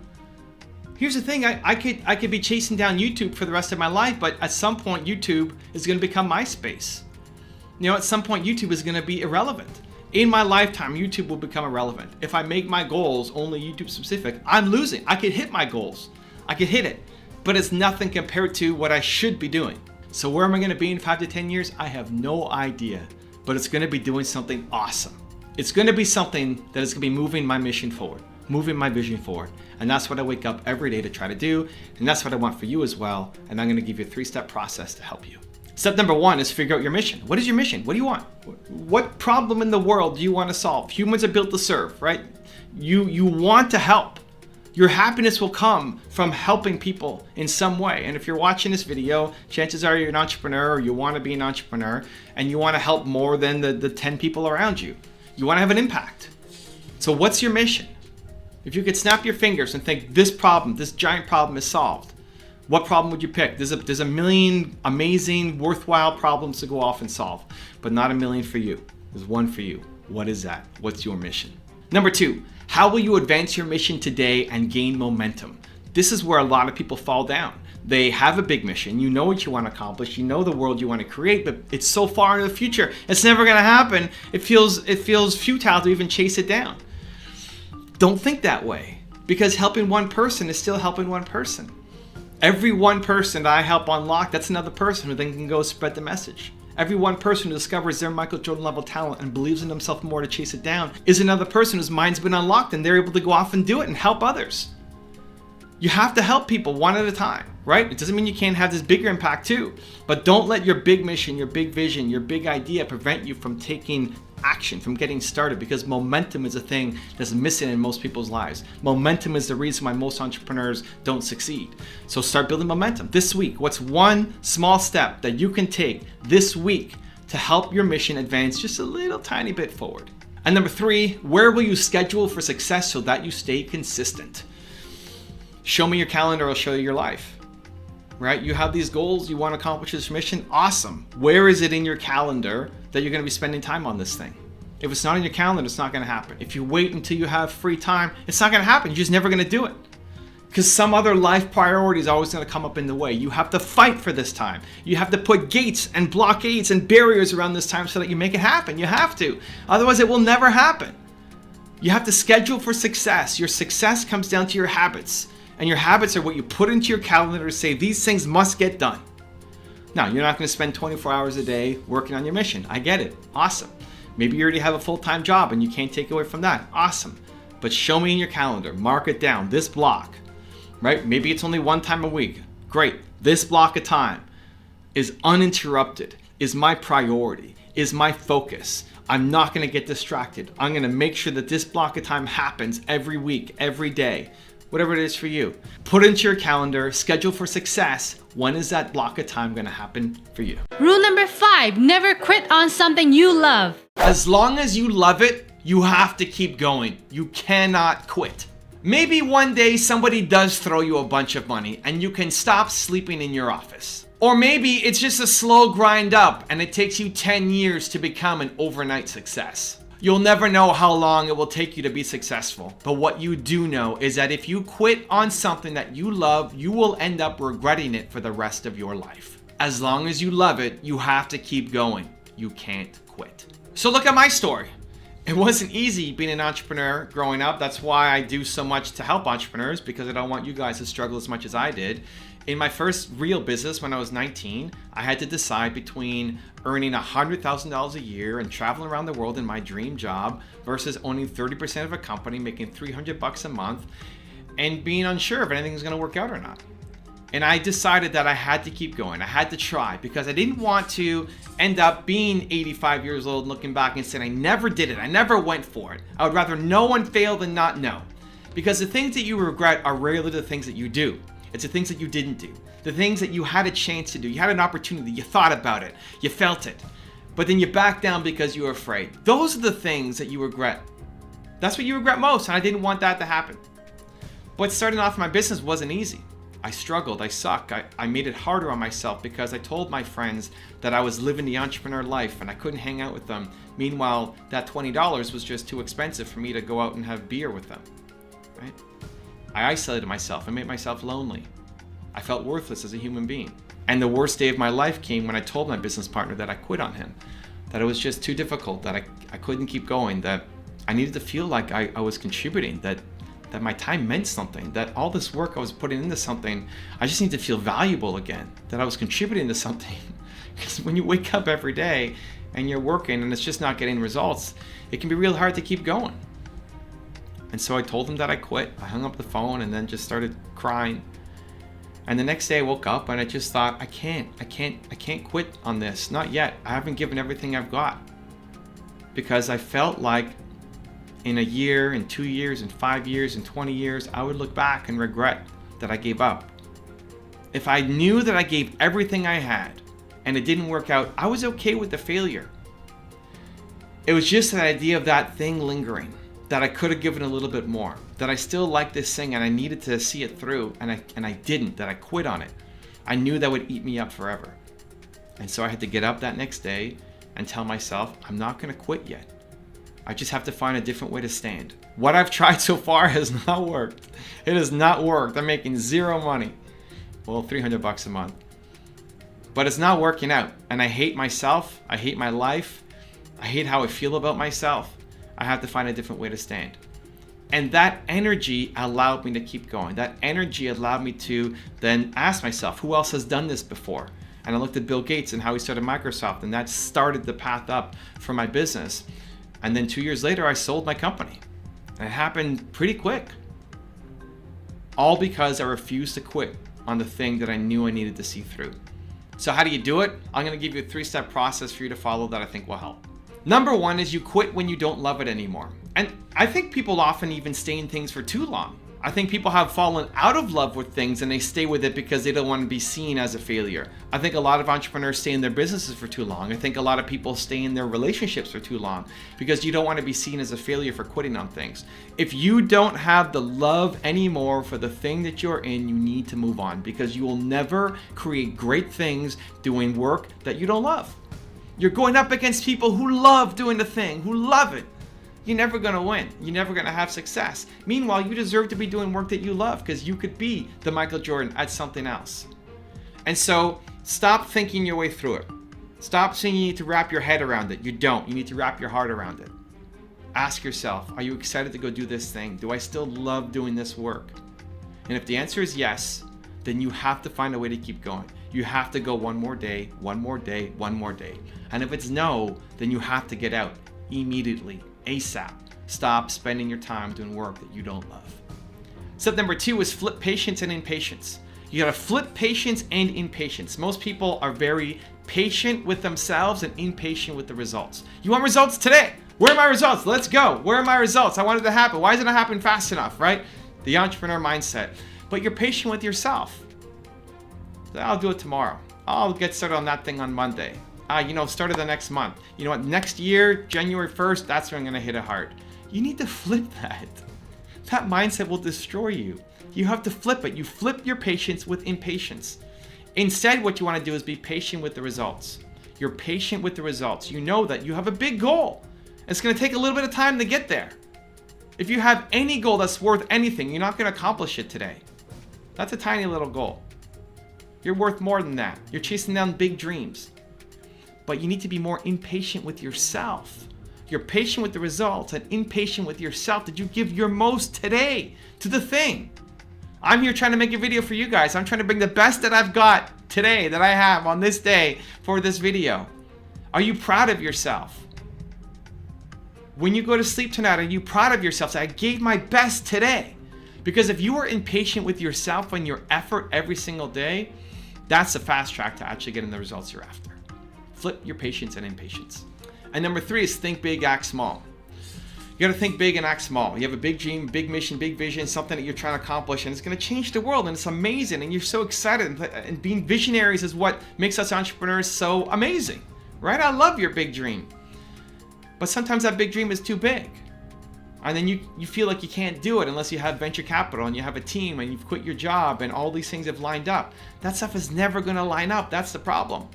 Here's the thing, I could be chasing down YouTube for the rest of my life, but at some point YouTube is gonna become MySpace. You know, at some point YouTube is gonna be irrelevant. In my lifetime, YouTube will become irrelevant. If I make my goals only YouTube specific, I'm losing. I could hit my goals. I could hit it, but it's nothing compared to what I should be doing. So where am I gonna be in 5 to 10 years? I have no idea, but it's gonna be doing something awesome. It's gonna be something that is gonna be moving my mission forward, moving my vision forward. And that's what I wake up every day to try to do. And that's what I want for you as well. And I'm gonna give you a 3-step process to help you. Step number 1 is figure out your mission. What is your mission? What do you want? What problem in the world do you want to solve? Humans are built to serve, right? You want to help. Your happiness will come from helping people in some way. And if you're watching this video, chances are you're an entrepreneur or you want to be an entrepreneur and you want to help more than the 10 people around you. You want to have an impact. So what's your mission? If you could snap your fingers and think this problem, this giant problem is solved, what problem would you pick? There's a million amazing, worthwhile problems to go off and solve, but not a million for you. There's one for you. What is that? What's your mission? Number 2, how will you advance your mission today and gain momentum? This is where a lot of people fall down. They have a big mission. You know what you want to accomplish. You know the world you want to create, but it's so far in the future. It's never going to happen. It feels futile to even chase it down. Don't think that way, because helping one person is still helping one person. Every one person that I help unlock, that's another person who then can go spread the message. Every one person who discovers their Michael Jordan level talent and believes in themselves more to chase it down is another person whose mind's been unlocked and they're able to go off and do it and help others. You have to help people one at a time, right? It doesn't mean you can't have this bigger impact too, but don't let your big mission, your big vision, your big idea prevent you from taking action, from getting started, because momentum is a thing that's missing in most people's lives. Momentum is the reason why most entrepreneurs don't succeed. So start building momentum. This week, what's one small step that you can take this week to help your mission advance just a little tiny bit forward? And number 3, where will you schedule for success so that you stay consistent? Show me your calendar, I'll show you your life. Right? You have these goals, you want to accomplish this mission, awesome. Where is it in your calendar that you're going to be spending time on this thing? If it's not in your calendar, it's not going to happen. If you wait until you have free time, it's not going to happen. You're just never going to do it. Because some other life priority is always going to come up in the way. You have to fight for this time. You have to put gates and blockades and barriers around this time so that you make it happen. You have to. Otherwise, it will never happen. You have to schedule for success. Your success comes down to your habits. And your habits are what you put into your calendar to say, these things must get done. Now, you're not going to spend 24 hours a day working on your mission. I get it. Awesome. Maybe you already have a full-time job and you can't take away from that. Awesome. But show me in your calendar. Mark it down. This block, right? Maybe it's only one time a week. Great. This block of time is uninterrupted, is my priority, is my focus. I'm not going to get distracted. I'm going to make sure that this block of time happens every week, every day. Whatever it is for you. Put it into your calendar, schedule for success. When is that block of time going to happen for you? Rule number 5, never quit on something you love. As long as you love it, you have to keep going. You cannot quit. Maybe one day somebody does throw you a bunch of money and you can stop sleeping in your office. Or maybe it's just a slow grind up and it takes you 10 years to become an overnight success. You'll never know how long it will take you to be successful. But what you do know is that if you quit on something that you love, you will end up regretting it for the rest of your life. As long as you love it, you have to keep going. You can't quit. So look at my story. It wasn't easy being an entrepreneur growing up. That's why I do so much to help entrepreneurs, because I don't want you guys to struggle as much as I did. In my first real business when I was 19, I had to decide between earning $100,000 a year and traveling around the world in my dream job versus owning 30% of a company, making $300 a month, and being unsure if anything was going to work out or not. And I decided that I had to keep going. I had to try, because I didn't want to end up being 85 years old, looking back and saying, I never did it. I never went for it. I would rather know and fail than not know. Because the things that you regret are rarely the things that you do. It's the things that you didn't do. The things that you had a chance to do. You had an opportunity. You thought about it. You felt it. But then you backed down because you were afraid. Those are the things that you regret. That's what you regret most. And I didn't want that to happen. But starting off my business wasn't easy. I struggled. I sucked. I made it harder on myself because I told my friends that I was living the entrepreneur life and I couldn't hang out with them. Meanwhile, that $20 was just too expensive for me to go out and have beer with them. Right? I isolated myself. I made myself lonely. I felt worthless as a human being. And the worst day of my life came when I told my business partner that I quit on him, that it was just too difficult, that I couldn't keep going, that I needed to feel like I was contributing, that my time meant something, that all this work I was putting into something, I just need to feel valuable again, that I was contributing to something. Because when you wake up every day and you're working and it's just not getting results, it can be real hard to keep going. And so I told him that I quit. I hung up the phone and then just started crying. And the next day I woke up and I just thought, I can't quit on this. Not yet. I haven't given everything I've got. Because I felt like in a year, in 2 years, in 5 years, in 20 years, I would look back and regret that I gave up. If I knew that I gave everything I had and it didn't work out, I was okay with the failure. It was just that idea of that thing lingering, that I could have given a little bit more, that I still liked this thing and I needed to see it through, and I didn't, that I quit on it. I knew that would eat me up forever. And so I had to get up that next day and tell myself, I'm not going to quit yet. I just have to find a different way to stand. What I've tried so far has not worked. It has not worked. I'm making zero money. Well, $300 a month. But it's not working out. And I hate myself. I hate my life. I hate how I feel about myself. I have to find a different way to stand. And that energy allowed me to keep going. That energy allowed me to then ask myself, who else has done this before? And I looked at Bill Gates and how he started Microsoft, and that started the path up for my business. And then 2 years later, I sold my company. And it happened pretty quick. All because I refused to quit on the thing that I knew I needed to see through. So how do you do it? I'm going to give you a 3-step process for you to follow that I think will help. Number 1 is you quit when you don't love it anymore. And I think people often even stay in things for too long. I think people have fallen out of love with things and they stay with it because they don't want to be seen as a failure. I think a lot of entrepreneurs stay in their businesses for too long. I think a lot of people stay in their relationships for too long because you don't want to be seen as a failure for quitting on things. If you don't have the love anymore for the thing that you're in, you need to move on, because you will never create great things doing work that you don't love. You're going up against people who love doing the thing, who love it. You're never going to win. You're never going to have success. Meanwhile, you deserve to be doing work that you love, because you could be the Michael Jordan at something else. And so stop thinking your way through it. Stop saying you need to wrap your head around it. You don't. You need to wrap your heart around it. Ask yourself, are you excited to go do this thing? Do I still love doing this work? And if the answer is yes, then you have to find a way to keep going. You have to go one more day, one more day, one more day. And if it's no, then you have to get out immediately, ASAP. Stop spending your time doing work that you don't love. Step number 2 is flip patience and impatience. You gotta flip patience and impatience. Most people are very patient with themselves and impatient with the results. You want results today? Where are my results? Let's go. Where are my results? I want it to happen. Why isn't it happening fast enough, right? The entrepreneur mindset. But you're patient with yourself. I'll do it tomorrow. I'll get started on that thing on Monday. Start of the next month. You know what? Next year, January 1st, that's when I'm gonna hit it hard. You need to flip that. That mindset will destroy you. You have to flip it. You flip your patience with impatience. Instead, what you want to do is be patient with the results. You're patient with the results. You know that you have a big goal. It's going to take a little bit of time to get there. If you have any goal that's worth anything, you're not going to accomplish it today. That's a tiny little goal. You're worth more than that. You're chasing down big dreams. But you need to be more impatient with yourself. You're patient with the results and impatient with yourself. Did you give your most today to the thing? I'm here trying to make a video for you guys. I'm trying to bring the best that I've got today, that I have on this day for this video. Are you proud of yourself? When you go to sleep tonight, are you proud of yourself? Say, I gave my best today. Because if you are impatient with yourself and your effort every single day, that's a fast track to actually getting the results you're after. Flip your patience and impatience. And number 3 is think big, act small. You gotta think big and act small. You have a big dream, big mission, big vision, something that you're trying to accomplish, and it's gonna change the world, and it's amazing, and you're so excited. And being visionaries is what makes us entrepreneurs so amazing, right? I love your big dream. But sometimes that big dream is too big. And then you feel like you can't do it unless you have venture capital and you have a team and you've quit your job and all these things have lined up. That stuff is never gonna line up. That's the problem.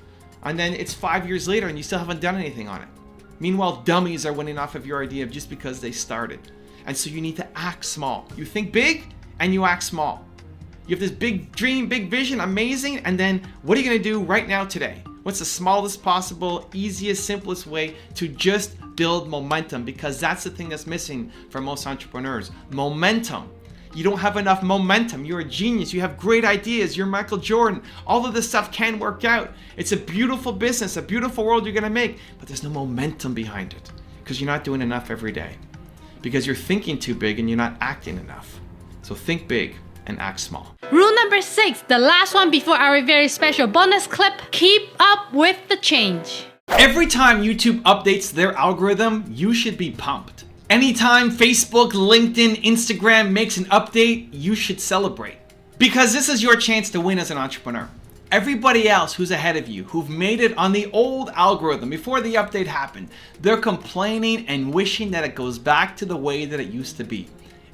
And then it's 5 years later and you still haven't done anything on it. Meanwhile, dummies are winning off of your idea just because they started. And so you need to act small. You think big and you act small. You have this big dream, big vision, amazing, and then what are you gonna do right now today? What's the smallest possible, easiest, simplest way to just build momentum? Because that's the thing that's missing for most entrepreneurs. Momentum. You don't have enough momentum. You're a genius. You have great ideas. You're Michael Jordan. All of this stuff can work out. It's a beautiful business, a beautiful world you're gonna make, but there's no momentum behind it because you're not doing enough every day. Because you're thinking too big and you're not acting enough. So think big and act small. Rule number 6, the last one before our very special bonus clip, keep up with the change. Every time YouTube updates their algorithm, you should be pumped. Anytime Facebook, LinkedIn, Instagram makes an update, you should celebrate. Because this is your chance to win as an entrepreneur. Everybody else who's ahead of you, who've made it on the old algorithm before the update happened, they're complaining and wishing that it goes back to the way that it used to be.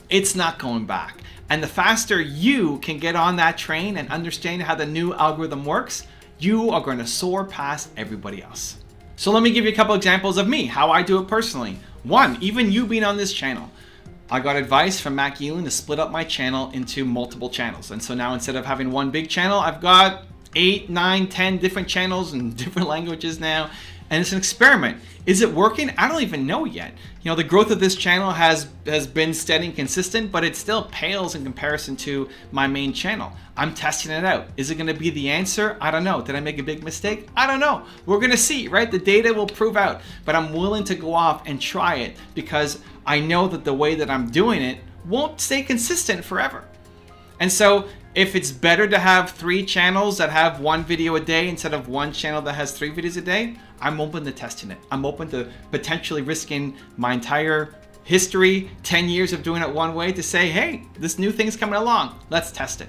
It's not going back. And the faster you can get on that train and understand how the new algorithm works, you are going to soar past everybody else. So let me give you a couple examples of me, how I do it personally. 1, even you being on this channel. I got advice from Matt Geelan to split up my channel into multiple channels. And so now instead of having one big channel, I've got 8, 9, 10 different channels in different languages now. And it's an experiment. Is it working? I don't even know yet. You know, the growth of this channel has been steady and consistent, but it still pales in comparison to my main channel. I'm testing it out. Is it gonna be the answer? I don't know. Did I make a big mistake? I don't know. We're gonna see, right? The data will prove out, but I'm willing to go off and try it because I know that the way that I'm doing it won't stay consistent forever. And so if it's better to have 3 channels that have 1 video a day instead of 1 channel that has 3 videos a day, I'm open to testing it. I'm open to potentially risking my entire history, 10 years of doing it one way to say, hey, this new thing's coming along. Let's test it.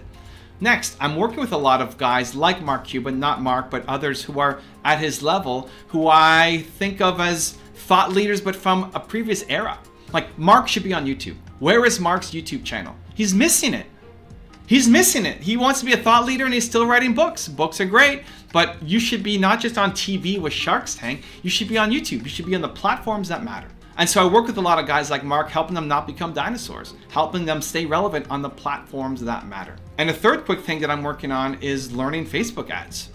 Next, I'm working with a lot of guys like Mark Cuban, not Mark, but others who are at his level, who I think of as thought leaders, but from a previous era. Like Mark should be on YouTube. Where is Mark's YouTube channel? He's missing it. He's missing it. He wants to be a thought leader and he's still writing books. Books are great, but you should be not just on TV with Shark's Tank, you should be on YouTube. You should be on the platforms that matter. And so I work with a lot of guys like Mark, helping them not become dinosaurs, helping them stay relevant on the platforms that matter. And a third quick thing that I'm working on is learning Facebook ads.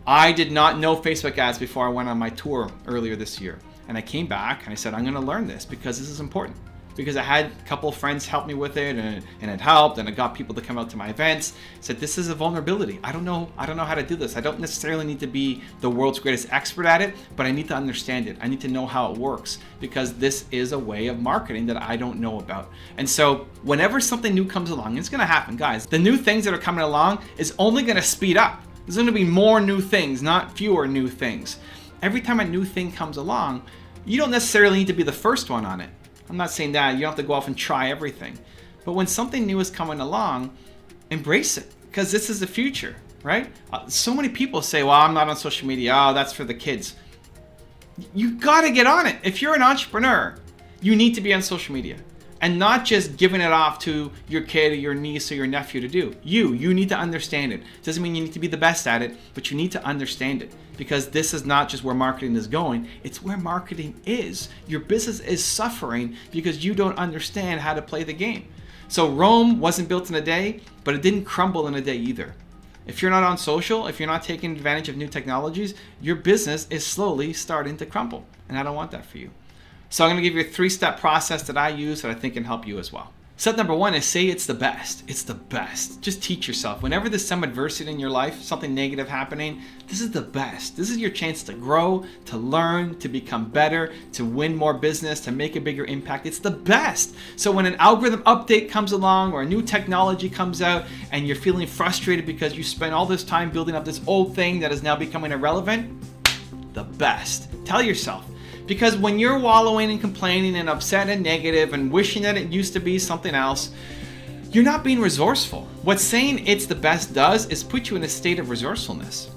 I did not know Facebook ads before I went on my tour earlier this year. And I came back and I said, I'm going to learn this because this is important. Because I had a couple of friends help me with it, and it helped, and I got people to come out to my events. I said, this is a vulnerability. I don't know how to do this. I don't necessarily need to be the world's greatest expert at it, but I need to understand it. I need to know how it works, because this is a way of marketing that I don't know about. And so whenever something new comes along, it's going to happen, guys. The new things that are coming along is only going to speed up. There's going to be more new things, not fewer new things. Every time a new thing comes along, you don't necessarily need to be the first one on it. I'm not saying that. You don't have to go off and try everything. But when something new is coming along, embrace it, because this is the future, right? So many people say, well, I'm not on social media. Oh, that's for the kids. You got to get on it. If you're an entrepreneur, you need to be on social media. And not just giving it off to your kid or your niece or your nephew to do. You need to understand it. Doesn't mean you need to be the best at it, but you need to understand it. Because this is not just where marketing is going, it's where marketing is. Your business is suffering because you don't understand how to play the game. So Rome wasn't built in a day, but it didn't crumble in a day either. If you're not on social, if you're not taking advantage of new technologies, your business is slowly starting to crumble. And I don't want that for you. So I'm going to give you a 3-step process that I use that I think can help you as well. Step number 1 is say it's the best. It's the best. Just teach yourself. Whenever there's some adversity in your life, something negative happening, this is the best. This is your chance to grow, to learn, to become better, to win more business, to make a bigger impact. It's the best. So when an algorithm update comes along or a new technology comes out and you're feeling frustrated because you spent all this time building up this old thing that is now becoming irrelevant, the best. Tell yourself. Because when you're wallowing and complaining and upset and negative and wishing that it used to be something else, you're not being resourceful. What saying it's the best does is put you in a state of resourcefulness.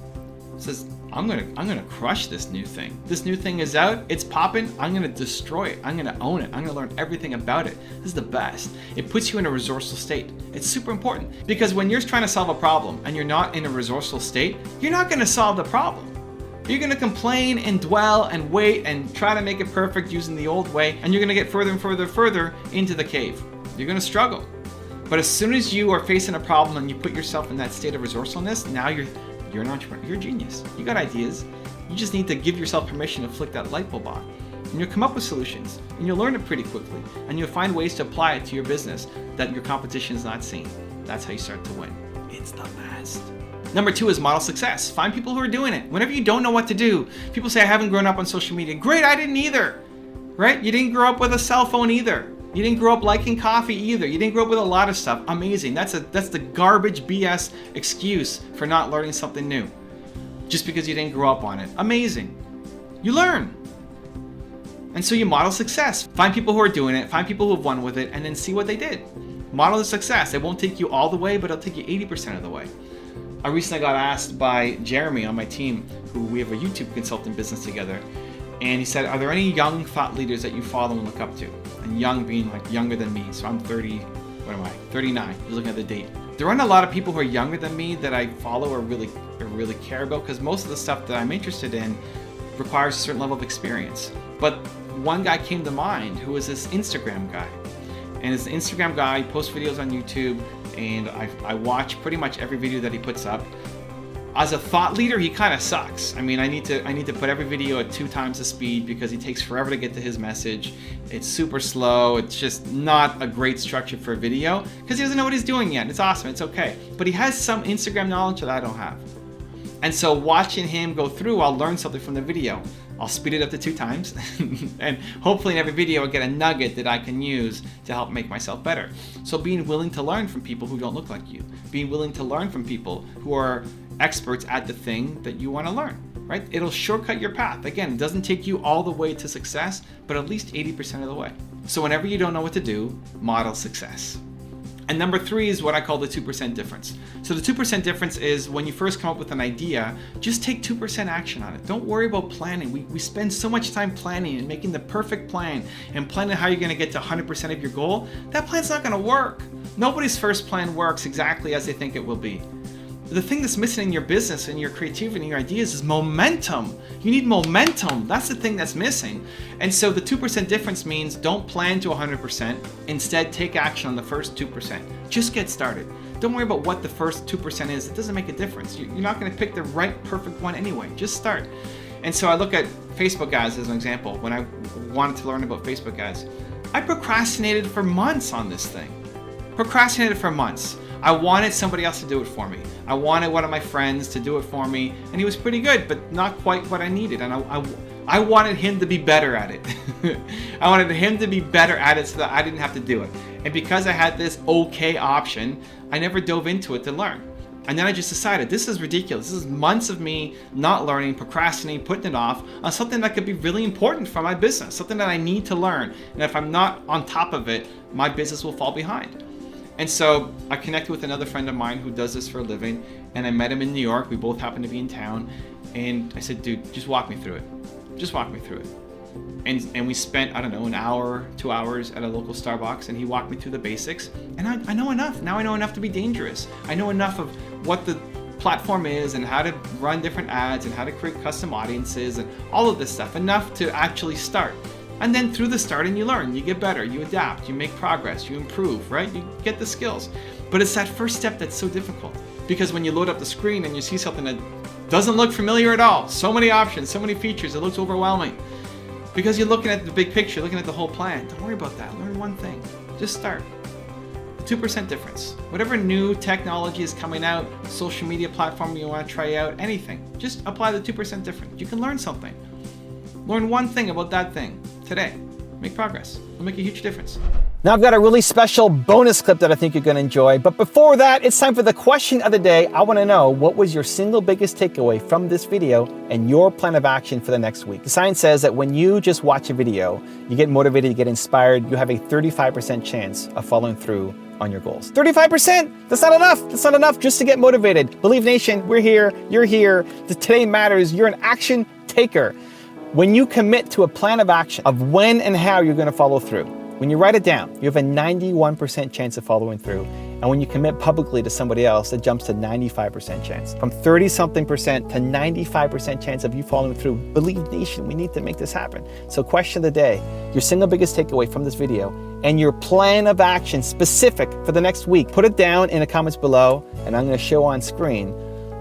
It says, I'm gonna crush this new thing. This new thing is out, it's popping, I'm gonna destroy it, I'm gonna own it, I'm gonna learn everything about it. This is the best. It puts you in a resourceful state. It's super important because when you're trying to solve a problem and you're not in a resourceful state, you're not gonna solve the problem. You're gonna complain and dwell and wait and try to make it perfect using the old way, and you're gonna get further and further into the cave. You're gonna struggle. But as soon as you are facing a problem and you put yourself in that state of resourcefulness, now you're an entrepreneur. You're a genius. You got ideas. You just need to give yourself permission to flick that light bulb on. And you'll come up with solutions, and you'll learn it pretty quickly, and you'll find ways to apply it to your business that your competition is not seeing. That's how you start to win. It's the best. Number 2 is model success. Find people who are doing it. Whenever you don't know what to do, people say, I haven't grown up on social media. Great, I didn't either, right? You didn't grow up with a cell phone either. You didn't grow up liking coffee either. You didn't grow up with a lot of stuff. Amazing. That's the garbage BS excuse for not learning something new. Just because you didn't grow up on it. Amazing. You learn. And so you model success. Find people who are doing it, find people who have won with it, and then see what they did. Model the success. It won't take you all the way, but it'll take you 80% of the way. I recently got asked by Jeremy on my team, who we have a YouTube consulting business together, and he said, are there any young thought leaders that you follow and look up to? And young being like younger than me, so I'm 30, what am I, 39, just looking at the date. There aren't a lot of people who are younger than me that I follow or really care about, because most of the stuff that I'm interested in requires a certain level of experience. But one guy came to mind who was this Instagram guy. And this Instagram guy posts videos on YouTube, and I watch pretty much every video that he puts up. As a thought leader, he kind of sucks. I mean, I need to put every video at 2 times the speed because he takes forever to get to his message. It's super slow. It's just not a great structure for a video because he doesn't know what he's doing yet. It's awesome. It's okay. But he has some Instagram knowledge that I don't have. And so watching him go through, I'll learn something from the video. I'll speed it up to 2 times and hopefully in every video I'll get a nugget that I can use to help make myself better. So being willing to learn from people who don't look like you, being willing to learn from people who are experts at the thing that you want to learn, right? It'll shortcut your path. Again, it doesn't take you all the way to success, but at least 80% of the way. So whenever you don't know what to do, model success. And number 3 is what I call the 2% difference. So the 2% difference is when you first come up with an idea, just take 2% action on it. Don't worry about planning. We spend so much time planning and making the perfect plan and planning how you're gonna get to 100% of your goal. That plan's not gonna work. Nobody's first plan works exactly as they think it will be. The thing that's missing in your business and your creativity and your ideas is momentum. You need momentum. That's the thing that's missing. And so the 2% difference means don't plan to 100%. Instead, take action on the first 2%. Just get started. Don't worry about what the first 2% is. It doesn't make a difference. You're not going to pick the right perfect one anyway. Just start. And so I look at Facebook ads as an example. When I wanted to learn about Facebook ads, I procrastinated for months on this thing. Procrastinated for months. I wanted somebody else to do it for me. I wanted one of my friends to do it for me, and he was pretty good, but not quite what I needed. And I wanted him to be better at it. I wanted him to be better at it so that I didn't have to do it. And because I had this okay option, I never dove into it to learn. And then I just decided, this is ridiculous. This is months of me not learning, procrastinating, putting it off on something that could be really important for my business, something that I need to learn. And if I'm not on top of it, my business will fall behind. And so I connected with another friend of mine who does this for a living, and I met him in New York. We both happened to be in town. And I said, dude, just walk me through it. Just walk me through it. And we spent, I don't know, an hour, 2 hours at a local Starbucks, and he walked me through the basics. And I know enough. Now I know enough to be dangerous. I know enough of what the platform is and how to run different ads and how to create custom audiences and all of this stuff. Enough to actually start. And then through the starting, you learn, you get better, you adapt, you make progress, you improve, right? You get the skills. But it's that first step that's so difficult. Because when you load up the screen and you see something that doesn't look familiar at all, so many options, so many features, it looks overwhelming. Because you're looking at the big picture, looking at the whole plan. Don't worry about that. Learn one thing. Just start. 2% difference. Whatever new technology is coming out, social media platform you want to try out, anything, just apply the 2% difference. You can learn something. Learn one thing about that thing today. Make progress. It'll make a huge difference. Now I've got a really special bonus clip that I think you're going to enjoy. But before that, it's time for the question of the day. I want to know, what was your single biggest takeaway from this video and your plan of action for the next week? The science says that when you just watch a video, you get motivated, you get inspired, you have a 35% chance of following through on your goals. 35%! That's not enough. That's not enough just to get motivated. Believe Nation, we're here. You're here. Today matters. You're an action taker. When you commit to a plan of action of when and how you're going to follow through, when you write it down, you have a 91% chance of following through. And when you commit publicly to somebody else, it jumps to 95% chance. From 30-something% to 95% chance of you following through. Believe Nation, we need to make this happen. So question of the day, your single biggest takeaway from this video and your plan of action specific for the next week. Put it down in the comments below, and I'm going to show on screen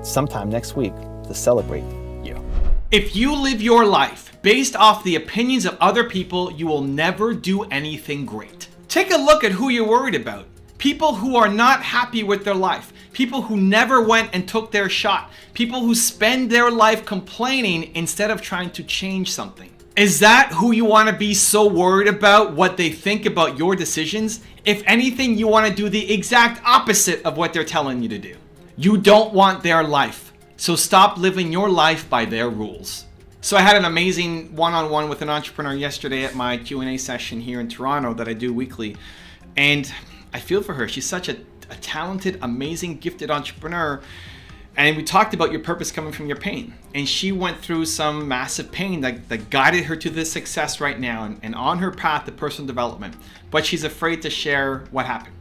sometime next week to celebrate you. If you live your life based off the opinions of other people, you will never do anything great. Take a look at who you're worried about. People who are not happy with their life. People who never went and took their shot. People who spend their life complaining instead of trying to change something. Is that who you want to be so worried about, what they think about your decisions? If anything, you want to do the exact opposite of what they're telling you to do. You don't want their life. So stop living your life by their rules. So I had an amazing one-on-one with an entrepreneur yesterday at my Q&A session here in Toronto that I do weekly. And I feel for her. She's such a talented, amazing, gifted entrepreneur. And we talked about your purpose coming from your pain. And she went through some massive pain that guided her to this success right now and on her path to personal development. But she's afraid to share what happened.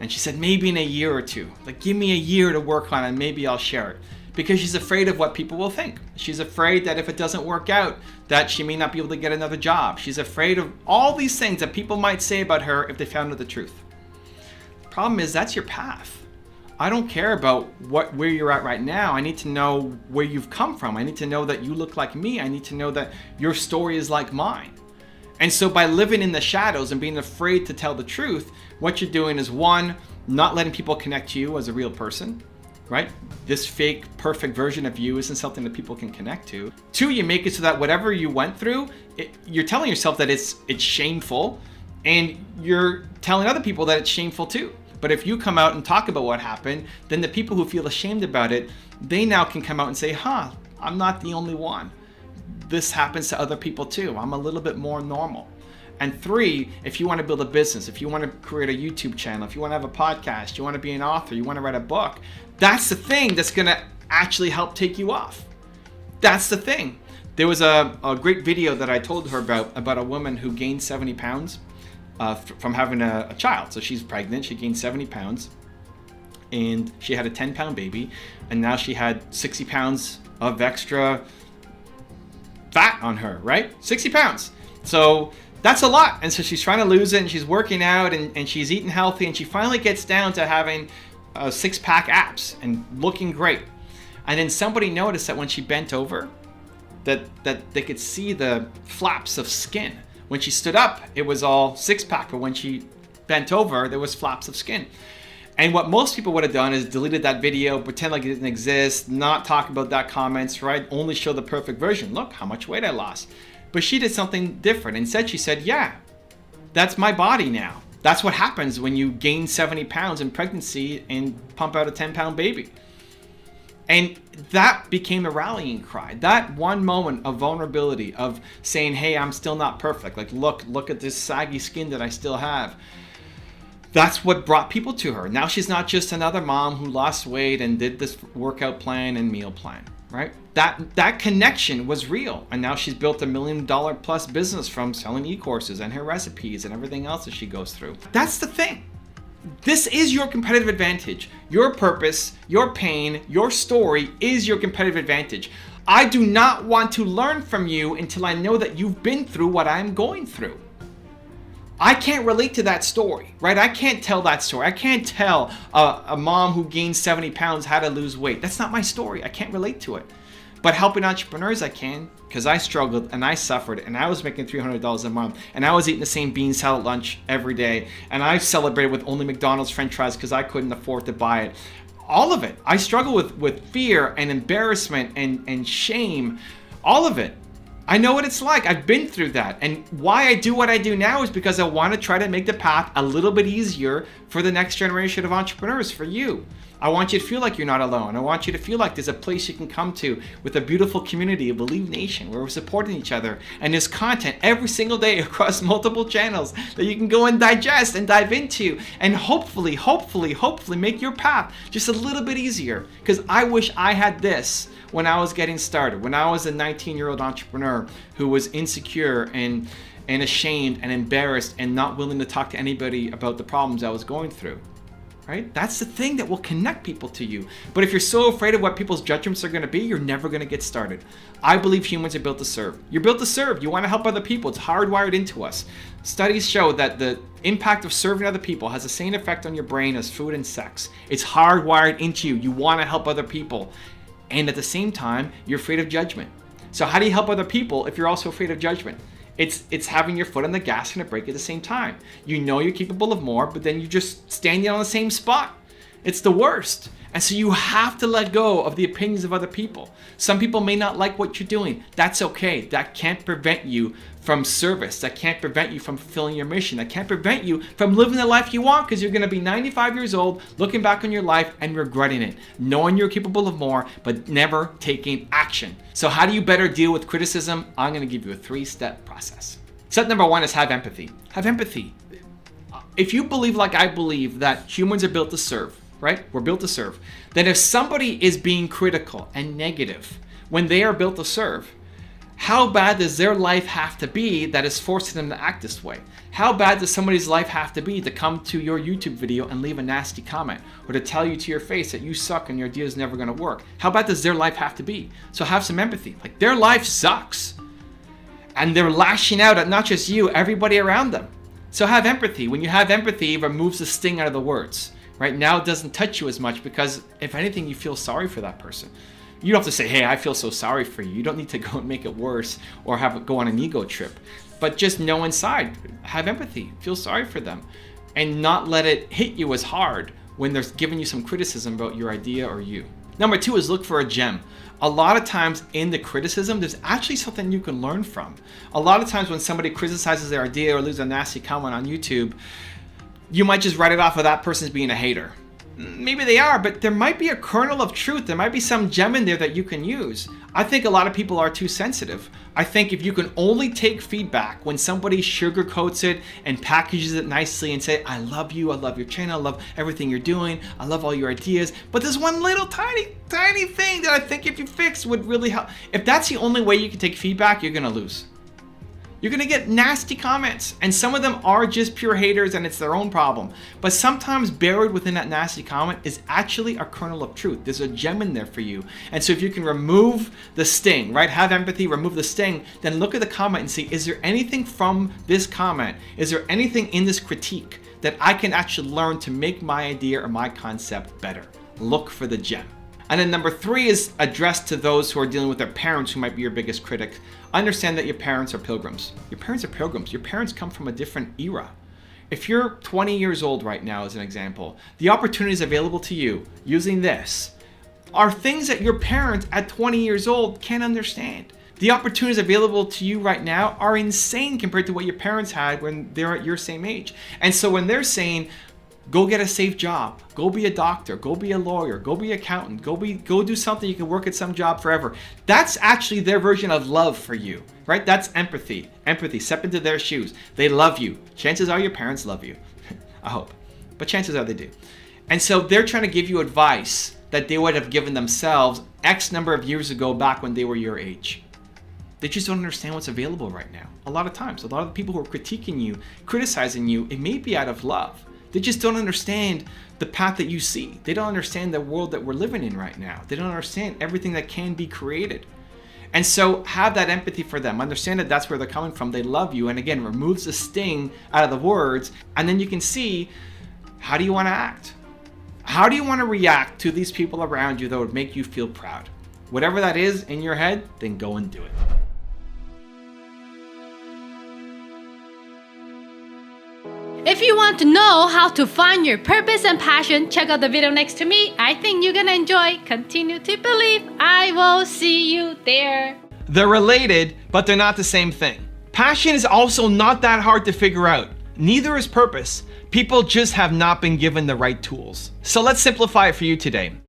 And she said, maybe in a year or two. Like, give me a year to work on it and maybe I'll share it. Because she's afraid of what people will think. She's afraid that if it doesn't work out, that she may not be able to get another job. She's afraid of all these things that people might say about her if they found out the truth. The problem is, that's your path. I don't care about where you're at right now. I need to know where you've come from. I need to know that you look like me. I need to know that your story is like mine. And so by living in the shadows and being afraid to tell the truth, what you're doing is, one, not letting people connect to you as a real person. Right? This fake, perfect version of you isn't something that people can connect to. Two, you make it so that whatever you went through, you're telling yourself that it's shameful, and you're telling other people that it's shameful too. But if you come out and talk about what happened, then the people who feel ashamed about it, they now can come out and say, I'm not the only one. This happens to other people too. I'm a little bit more normal. And three, if you want to build a business, if you want to create a YouTube channel, if you want to have a podcast, you want to be an author, you want to write a book, that's the thing that's going to actually help take you off. That's the thing. There was a great video that I told her about a woman who gained 70 pounds from having a child. So she's pregnant, she gained 70 pounds, and she had a 10-pound baby, and now she had 60 pounds of extra fat on her, right? 60 pounds. So that's a lot. And so she's trying to lose it, and she's working out, and she's eating healthy, and she finally gets down to having 6-pack abs and looking great. And then somebody noticed that when she bent over, that they could see the flaps of skin. When she stood up, it was all six-pack, but when she bent over, there was flaps of skin. And what most people would have done is deleted that video, pretend like it didn't exist, not talk about that comments, right? Only show the perfect version. Look how much weight I lost. But she did something different. Instead, she said, yeah, that's my body now. That's what happens when you gain 70 pounds in pregnancy and pump out a 10-pound baby. And that became a rallying cry. That one moment of vulnerability, of saying, hey, I'm still not perfect. Like, look at this saggy skin that I still have. That's what brought people to her. Now she's not just another mom who lost weight and did this workout plan and meal plan, right? That connection was real. And now she's built $1 million plus business from selling e-courses and her recipes and everything else that she goes through. That's the thing. This is your competitive advantage. Your purpose, your pain, your story is your competitive advantage. I do not want to learn from you until I know that you've been through what I'm going through. I can't relate to that story, right? I can't tell that story. I can't tell a mom who gained 70 pounds how to lose weight. That's not my story. I can't relate to it. But helping entrepreneurs, I can, because I struggled and I suffered and I was making $300 a month and I was eating the same bean salad lunch every day and I celebrated with only McDonald's French fries because I couldn't afford to buy it. All of it. I struggle with fear and embarrassment and shame. All of it. I know what it's like. I've been through that. And why I do what I do now is because I want to try to make the path a little bit easier for the next generation of entrepreneurs, for you. I want you to feel like you're not alone. I want you to feel like there's a place you can come to with a beautiful community, a Believe Nation, where we're supporting each other. And there's content every single day across multiple channels that you can go and digest and dive into and hopefully make your path just a little bit easier. Because I wish I had this when I was getting started, when I was a 19-year-old entrepreneur who was insecure and ashamed and embarrassed and not willing to talk to anybody about the problems I was going through. Right? That's the thing that will connect people to you. But if you're so afraid of what people's judgments are going to be, you're never going to get started. I believe humans are built to serve. You're built to serve. You want to help other people. It's hardwired into us. Studies show that the impact of serving other people has the same effect on your brain as food and sex. It's hardwired into you. You want to help other people. And at the same time, you're afraid of judgment. So how do you help other people if you're also afraid of judgment? It's having your foot on the gas and a brake at the same time. You know you're capable of more, but then you're just standing on the same spot. It's the worst. And so you have to let go of the opinions of other people. Some people may not like what you're doing. That's okay. That can't prevent you from service. That can't prevent you from fulfilling your mission. That can't prevent you from living the life you want, because you're going to be 95 years old, looking back on your life and regretting it, knowing you're capable of more, but never taking action. So how do you better deal with criticism? I'm going to give you a 3-step process. Step number 1 is have empathy. Have empathy. If you believe like I believe that humans are built to serve, right? We're built to serve. Then if somebody is being critical and negative when they are built to serve, how bad does their life have to be that is forcing them to act this way? How bad does somebody's life have to be to come to your YouTube video and leave a nasty comment, or to tell you to your face that you suck and your idea is never going to work? How bad does their life have to be? So have some empathy. Like, their life sucks. And they're lashing out at not just you, everybody around them. So have empathy. When you have empathy, it removes the sting out of the words. Right now, it doesn't touch you as much because, if anything, you feel sorry for that person. You don't have to say, hey, I feel so sorry for you. You don't need to go and make it worse or have it go on an ego trip. But just know inside, have empathy, feel sorry for them, and not let it hit you as hard when they're giving you some criticism about your idea or you. Number 2 is look for a gem. A lot of times in the criticism, there's actually something you can learn from. A lot of times when somebody criticizes their idea or leaves a nasty comment on YouTube, you might just write it off of that person's being a hater. Maybe they are, but there might be a kernel of truth. There might be some gem in there that you can use. I think a lot of people are too sensitive. I think if you can only take feedback when somebody sugarcoats it and packages it nicely and say, I love you, I love your channel, I love everything you're doing, I love all your ideas, but there's one little tiny thing that I think if you fix would really help. If that's the only way you can take feedback, you're gonna lose. You're gonna get nasty comments, and some of them are just pure haters and it's their own problem. But sometimes buried within that nasty comment is actually a kernel of truth. There's a gem in there for you. And so if you can remove the sting, right? Have empathy, remove the sting, then look at the comment and see, is there anything from this comment? Is there anything in this critique that I can actually learn to make my idea or my concept better? Look for the gem. And then number 3 is addressed to those who are dealing with their parents who might be your biggest critic. Understand that your parents are pilgrims. Your parents are pilgrims. Your parents come from a different era. If you're 20 years old right now, as an example, the opportunities available to you using this are things that your parents at 20 years old can't understand. The opportunities available to you right now are insane compared to what your parents had when they're at your same age. And so when they're saying, go get a safe job, go be a doctor, go be a lawyer, go be an accountant, go do something, you can work at some job forever. That's actually their version of love for you, right? That's empathy. Empathy, step into their shoes. They love you. Chances are your parents love you. I hope. But chances are they do. And so they're trying to give you advice that they would have given themselves X number of years ago back when they were your age. They just don't understand what's available right now. A lot of times, a lot of the people who are critiquing you, criticizing you, it may be out of love. They just don't understand the path that you see. They don't understand the world that we're living in right now. They don't understand everything that can be created. And so have that empathy for them. Understand that that's where they're coming from. They love you. And again, removes the sting out of the words. And then you can see, how do you want to act? How do you want to react to these people around you that would make you feel proud? Whatever that is in your head, then go and do it. If you want to know how to find your purpose and passion, check out the video next to me. I think you're gonna enjoy. Continue to believe. I will see you there. They're related, but they're not the same thing. Passion is also not that hard to figure out. Neither is purpose. People just have not been given the right tools. So let's simplify it for you today.